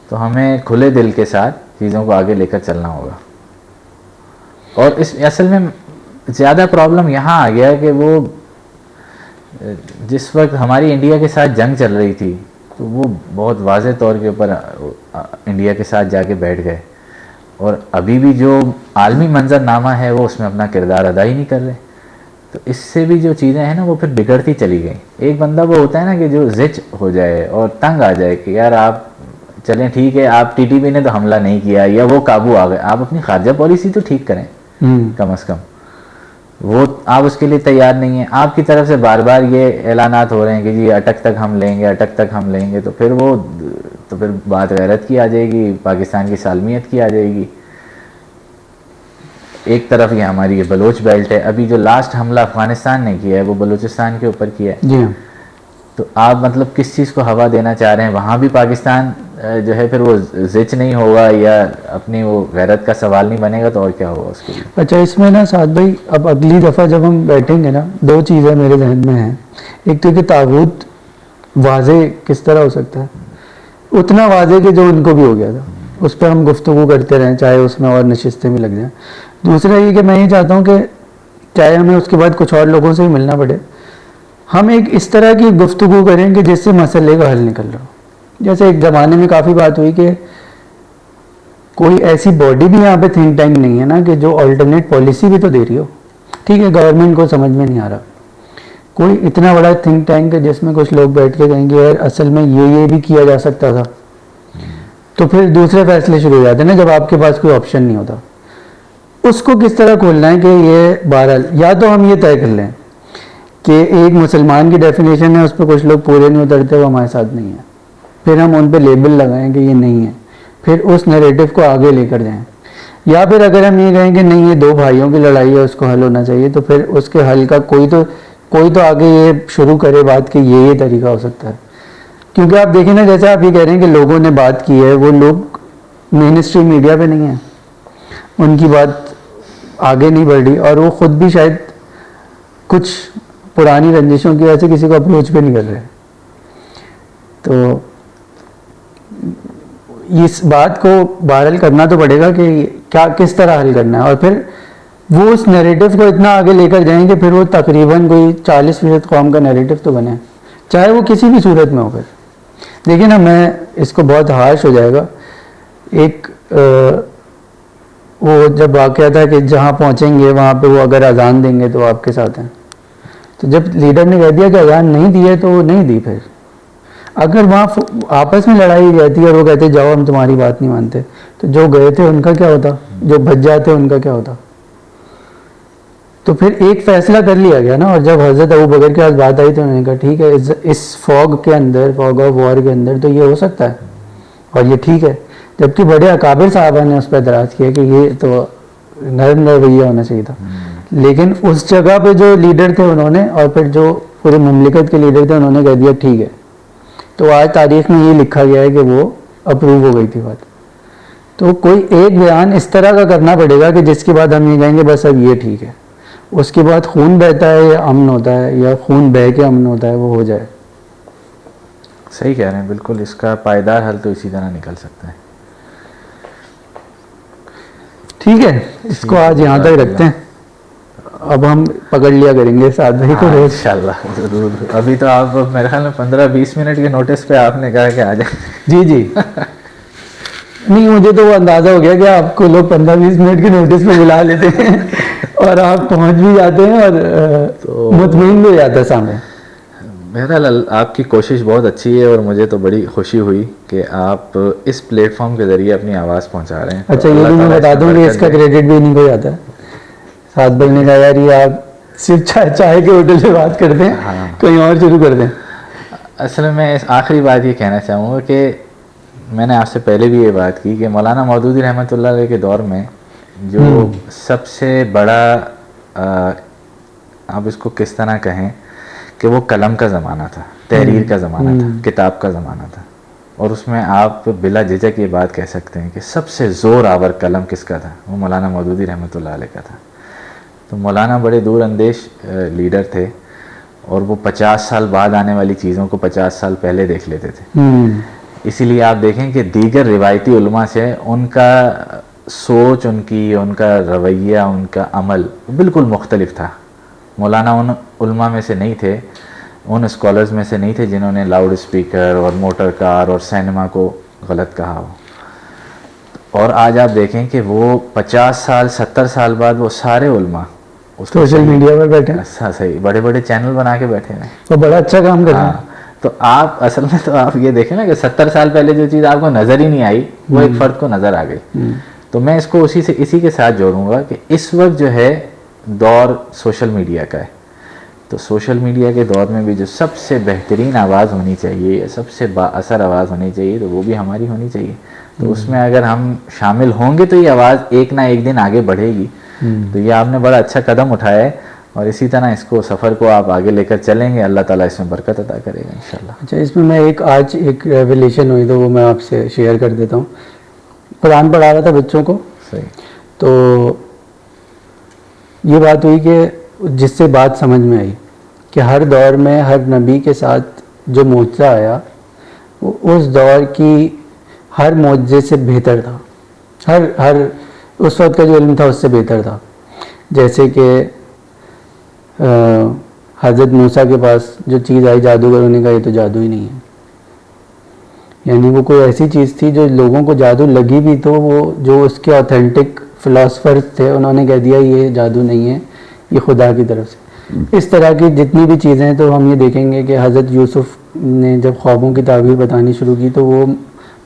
تو ہمیں کھلے دل کے ساتھ چیزوں کو آگے لے کر چلنا ہوگا. اور اس اصل میں زیادہ پرابلم یہاں آ گیا کہ وہ جس وقت ہماری انڈیا کے ساتھ جنگ چل رہی تھی تو وہ بہت واضح طور کے اوپر انڈیا کے ساتھ جا کے بیٹھ گئے, اور ابھی بھی جو عالمی منظر نامہ ہے وہ اس میں اپنا کردار ادا ہی نہیں کر رہے. تو اس سے بھی جو چیزیں ہیں نا وہ پھر بگڑتی چلی گئیں. ایک بندہ وہ ہوتا ہے نا کہ جو زچ ہو جائے اور تنگ آ جائے کہ یار آپ چلیں ٹھیک ہے, آپ ٹی ٹی پی نے تو حملہ نہیں کیا یا وہ قابو آ گئے, آپ اپنی خارجہ پالیسی تو ٹھیک کریں کم از کم. وہ آپ اس کے لیے تیار نہیں ہیں. آپ کی طرف سے بار بار یہ اعلانات ہو رہے ہیں کہ جی اٹک تک ہم لیں گے, اٹک تک ہم لیں گے, تو پھر بات غیرت کی آ جائے گی, پاکستان کی سالمیت کی آ جائے گی. ایک طرف یہ ہماری یہ بلوچ بیلٹ ہے, ابھی جو لاسٹ حملہ افغانستان نے کیا ہے وہ بلوچستان کے اوپر کیا ہے. جی تو آپ مطلب کس چیز کو ہوا دینا چاہ رہے ہیں؟ وہاں بھی پاکستان جو ہے پھر وہ زچ نہیں ہوگا یا اپنی وہ غیرت کا سوال نہیں بنے گا تو اور کیا ہوگا اس کے لیے؟ اچھا, اس میں نا سعد بھائی اب اگلی دفعہ جب ہم بیٹھیں گے نا, دو چیزیں میرے ذہن میں ہیں. ایک تو کہ طاغوت واضح کس طرح ہو سکتا ہے, اتنا واضح کہ جو ان کو بھی ہو گیا تھا, اس پہ ہم گفتگو کرتے رہیں چاہے اس میں اور نشستیں بھی لگ جائیں. دوسرا یہ کہ میں یہ چاہتا ہوں کہ چاہے ہمیں اس کے بعد کچھ اور لوگوں سے ہی ملنا پڑے, ہم ایک اس طرح کی گفتگو کریں کہ جس سے مسئلے کا حل نکل رہا ہو. جیسے ایک زمانے میں کافی بات ہوئی کہ کوئی ایسی باڈی بھی یہاں پہ تھنک ٹینک نہیں ہے نا کہ جو آلٹرنیٹ پالیسی بھی تو دے رہی ہو. ٹھیک ہے, گورنمنٹ کو سمجھ میں نہیں آ رہا, کوئی اتنا بڑا تھنک ٹینک ہے جس میں کچھ لوگ بیٹھ کے کہیں گے یار اصل میں یہ بھی کیا جا سکتا تھا, تو پھر دوسرے فیصلے شروع ہو جاتے ہیں نا جب آپ کے پاس کوئی آپشن نہیں ہوتا. اس کو کس طرح کھولنا ہے کہ یہ بہرحال یا تو ہم یہ طے کر لیں کہ ایک مسلمان کی ڈیفینیشن ہے, اس پہ کچھ لوگ پورے نہیں اترتے, وہ ہمارے ساتھ نہیں ہے, پھر ہم ان پہ لیبل لگائیں کہ یہ نہیں ہے, پھر اس نیریٹو کو آگے لے کر جائیں. یا پھر اگر ہم یہ کہیں کہ نہیں یہ دو بھائیوں کی لڑائی ہے, اس کو حل ہونا چاہیے, تو پھر اس کے حل کا کوئی تو آگے یہ شروع کرے بات کہ یہ طریقہ ہو سکتا ہے. کیونکہ آپ دیکھیں نا, جیسے آپ یہ کہہ رہے ہیں کہ لوگوں نے بات کی ہے, وہ لوگ مین اسٹریم میڈیا پہ نہیں ہیں, ان کی بات آگے نہیں بڑھ رہی, اور وہ خود بھی شاید کچھ پرانی رنجشوں کی وجہ سے کسی کو اپروچ پہ نہیں کر رہے. تو اس بات کو بہرحال کرنا تو پڑے گا کہ کیا کس طرح حل کرنا ہے, اور پھر وہ اس نیریٹو کو اتنا آگے لے کر جائیں کہ پھر وہ تقریباً کوئی 40% قوم کا نیریٹو تو بنے, چاہے وہ کسی بھی صورت میں ہو. پھر دیکھیں نا, میں اس کو بہت ہارش ہو جائے گا, ایک وہ جب واقعہ تھا کہ جہاں پہنچیں گے وہاں پہ وہ اگر اذان دیں گے تو آپ کے ساتھ ہیں, تو جب لیڈر نے کہہ دیا کہ اذان نہیں دی ہے تو وہ نہیں دی. پھر اگر وہاں آپس میں لڑائی ہو جاتی اور وہ کہتے جاؤ ہم تمہاری بات نہیں مانتے, تو جو گئے تھے ان کا کیا ہوتا, جو بچ جاتے ان کا کیا ہوتا. تو پھر ایک فیصلہ کر لیا گیا نا, اور جب حضرت ابوبکر کے پاس بات آئی تو انہوں نے کہا ٹھیک ہے, اس فوگ کے اندر, فوگ آف وار کے اندر تو یہ ہو سکتا ہے اور یہ ٹھیک ہے. جبکہ بڑے اکابر صحابہ نے اس پہ اعتراض کیا کہ یہ تو نرم رویہ ہونا چاہیے تھا. لیکن اس جگہ پہ جو لیڈر تھے انہوں نے, اور پھر جو پوری مملکت کے لیڈر تھے انہوں نے کہہ دیا ٹھیک ہے. تو آج تاریخ میں یہ لکھا گیا ہے کہ وہ اپروو ہو گئی تھی بات. تو کوئی ایک بیان اس طرح کا کرنا پڑے گا کہ جس کے بعد ہم یہ کہیں گے بس اب یہ ٹھیک ہے, اس کے بعد خون بہتا ہے یا امن ہوتا ہے, یا خون بہہ کے امن ہوتا ہے, وہ ہو جائے. صحیح کہہ رہے ہیں بالکل, اس کا پائیدار حل تو اسی طرح نکل سکتا ہے. ٹھیک ہے, اس کو آج یہاں تک رکھتے ہیں. اب ہم پکڑ لیا کریں گے ساتھ بھائی کو روز. انشاءاللہ ضرور. ابھی تو آپ میرے خیال میں 15-20 منٹ کے نوٹس پہ آپ نے کہا کہ آ جائیں. جی جی نہیں, مجھے تو وہ اندازہ ہو گیا کہ آپ کو لوگ 15-20 منٹ کے نوٹس پہ بلا لیتے ہیں اور آپ پہنچ بھی جاتے ہیں اور مطمئن بھی ہو جاتا ہے سامنے. بہرحال آپ کی کوشش بہت اچھی ہے, اور مجھے تو بڑی خوشی ہوئی کہ آپ اس پلیٹ فارم کے ذریعے اپنی آواز پہنچا رہے ہیں. اچھا, یہ بھی میں بتا دوں کہ اس کا کریڈٹ بھی نہیں کو جاتا ہے. ساتھ بھائی نے کہا یار یہ آپ صرف چائے کے ہوٹل سے بات کرتے ہیں, کہیں اور شروع کر دیں. اصل میں اس آخری بات یہ کہنا چاہوں گا کہ میں نے آپ سے پہلے بھی یہ بات کی کہ مولانا مودودی رحمۃ اللہ علیہ کے دور میں جو سب سے بڑا آپ اس کو کس طرح کہیں کہ وہ قلم کا زمانہ تھا, تحریر کا زمانہ تھا, کتاب کا زمانہ تھا, اور اس میں آپ بلا جھجک یہ بات کہہ سکتے ہیں کہ سب سے زور آور قلم کس کا تھا, وہ مولانا مودودی رحمۃ اللہ علیہ کا تھا. تو مولانا بڑے دور اندیش لیڈر تھے, اور وہ 50 سال بعد آنے والی چیزوں کو 50 سال پہلے دیکھ لیتے تھے. اسی لیے آپ دیکھیں کہ دیگر روایتی علماء سے ان کا سوچ، ان کا رویہ، ان کا عمل بالکل مختلف تھا. مولانا ان علماء میں سے نہیں تھے، ان اسکالرز میں سے نہیں تھے جنہوں نے لاؤڈ اسپیکر اور موٹر کار اور سینما کو غلط کہا ہو. اور آج آپ دیکھیں کہ وہ 50 سال 70 سال بعد وہ سارے علماء سوشل میڈیا پر بیٹھے ہیں. صحیح بڑے بڑے چینل بنا کے بیٹھے ہیں. وہ بڑا اچھا کام کر رہے ہیں. تو آپ اصل میں تو آپ یہ دیکھیں نا کہ 70 سال پہلے جو چیز آپ کو نظر ہی نہیں آئی وہ ایک فرد کو نظر آ گئی. تو میں اس کو اسی کے ساتھ جوڑوں گا کہ اس وقت جو ہے دور سوشل میڈیا کا ہے. تو سوشل میڈیا کے دور میں بھی جو سب سے بہترین آواز ہونی چاہیے، سب سے با اثر آواز ہونی چاہیے، تو وہ بھی ہماری ہونی چاہیے. تو اس میں اگر ہم شامل ہوں گے تو یہ آواز ایک نہ ایک دن آگے بڑھے گی. تو یہ آپ نے بڑا اچھا قدم اٹھایا ہے، اور اسی طرح اس کو سفر کو آپ آگے لے کر چلیں گے، اللہ تعالیٰ اس میں برکت عطا کرے گا انشاءاللہ. اچھا، اس میں میں آج ایک ریویلیشن ہوئی تو وہ میں آپ سے شیئر کر دیتا ہوں. قرآن پڑھا رہا تھا بچوں کو، صحیح. تو یہ بات ہوئی کہ جس سے بات سمجھ میں آئی کہ ہر دور میں ہر نبی کے ساتھ جو معجزہ آیا وہ اس دور کی ہر معجزے سے بہتر تھا. ہر اس وقت کا جو علم تھا اس سے بہتر تھا. جیسے کہ حضرت موسیٰ کے پاس جو چیز آئی جادوگروں نے کہا یہ تو جادو ہی نہیں ہے. یعنی وہ کوئی ایسی چیز تھی جو لوگوں کو جادو لگی بھی تو وہ جو اس کے اوتھینٹک فلاسفرز تھے انہوں نے کہہ دیا یہ جادو نہیں ہے، یہ خدا کی طرف سے. اس طرح کی جتنی بھی چیزیں ہیں تو ہم یہ دیکھیں گے کہ حضرت یوسف نے جب خوابوں کی تعبیر بتانی شروع کی تو وہ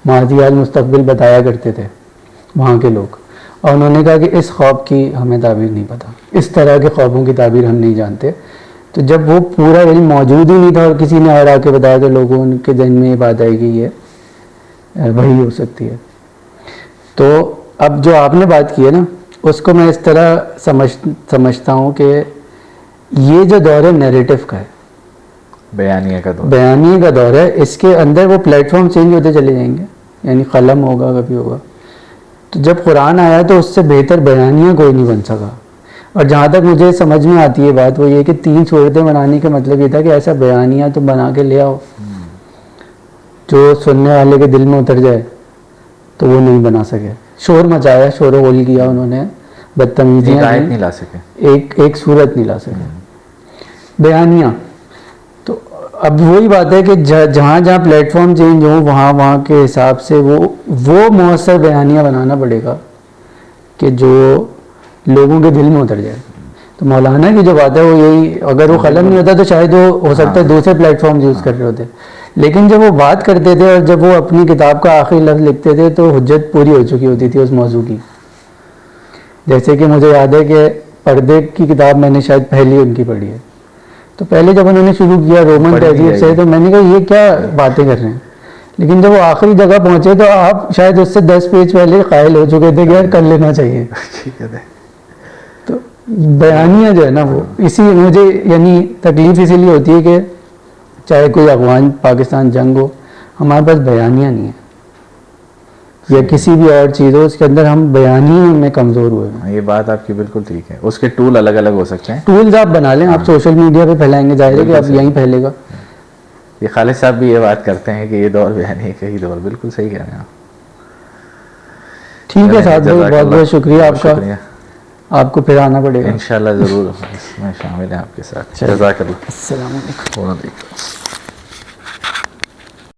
ماضی حال مستقبل بتایا کرتے تھے وہاں کے لوگ، اور انہوں نے کہا کہ اس خواب کی ہمیں تعبیر نہیں پتہ، اس طرح کے خوابوں کی تعبیر ہم نہیں جانتے. تو جب وہ پورا علم موجود ہی نہیں تھا اور کسی نے اور آ کے بتایا تو لوگوں کے ذہن میں یہ بات آئے گی یہ وہی ہو سکتی ہے. تو اب جو آپ نے بات کی ہے نا اس کو میں اس طرح سمجھتا ہوں کہ یہ جو دور ہے نیریٹو کا ہے، بیانیہ کا دور ہے. اس کے اندر وہ پلیٹ فارم چینج ہوتے چلے جائیں گے، یعنی قلم ہوگا کبھی ہوگا. تو جب قرآن آیا تو اس سے بہتر بیانیہ کوئی نہیں بن سکا. اور جہاں تک مجھے سمجھ میں آتی ہے بات وہ یہ کہ 3 صورتیں بنانے کا مطلب یہ تھا کہ ایسا بیانیہ تو بنا کے لے آؤ جو سننے والے کے دل میں اتر جائے. تو وہ نہیں بنا سکے. شور مچایا، شور و غل کیا انہوں نے، بدتمیزیاں نہیں لا سکے، ایک صورت نہیں لا سکے بیانیہ. تو اب وہی بات ہے کہ جہاں پلیٹ فارم چینج ہو وہاں کے حساب سے وہ مؤثر بیانیہ بنانا پڑے گا کہ جو لوگوں کے دل میں اتر جائے. تو مولانا کی جو بات ہے وہ یہی، اگر وہ قلم نہیں ہوتا تو شاید وہ ہو سکتا ہے دوسرے پلیٹ فارم یوز کر رہے ہوتے. لیکن جب وہ بات کرتے تھے اور جب وہ اپنی کتاب کا آخری لفظ لکھتے تھے تو حجت پوری ہو چکی ہوتی تھی اس موضوع کی. جیسے کہ مجھے یاد ہے کہ پردے کی کتاب میں نے شاید پہلی ان کی پڑھی ہے. تو پہلے جب انہوں نے شروع کیا رومن تہذیب سے تو میں نے کہا یہ کیا باتیں کر رہے ہیں. لیکن جب وہ آخری جگہ پہنچے تو آپ شاید اس سے 10 پیج پہلے قائل ہو چکے تھے کہ یار کر لینا چاہیے. تو بیانیہ جو ہے نا وہ مجھے یعنی تکلیف اسی لیے ہوتی ہے کہ چاہے کوئی افغان پاکستان جنگ ہو ہمارے پاس بیانیہ نہیں ہے، یا کسی بھی اور چیز ہو اس کے اندر ہم بیانیہ میں کمزور ہوئے ہیں. یہ بات آپ کی بالکل ٹھیک ہے. اس کے ٹول الگ الگ ہو سکتے ہیں، ٹولز آپ بنا لیں. آپ سوشل میڈیا پہ پھیلائیں گے، ظاہر ہے کہ اب یہیں پھیلے گا. یہ خالد صاحب بھی یہ بات کرتے ہیں کہ یہ دور بیانیہ کا ہی دور. بالکل صحیح کہہ رہے ہیں آپ. ٹھیک ہے سعد بھائی، بہت بہت شکریہ آپ کا. آپ کو پھر آنا پڑے گا انشاءاللہ، ضرور اس میں شامل ہیں آپ کے ساتھ. جزاک اللہ. السلام علیکم. وعلیکم.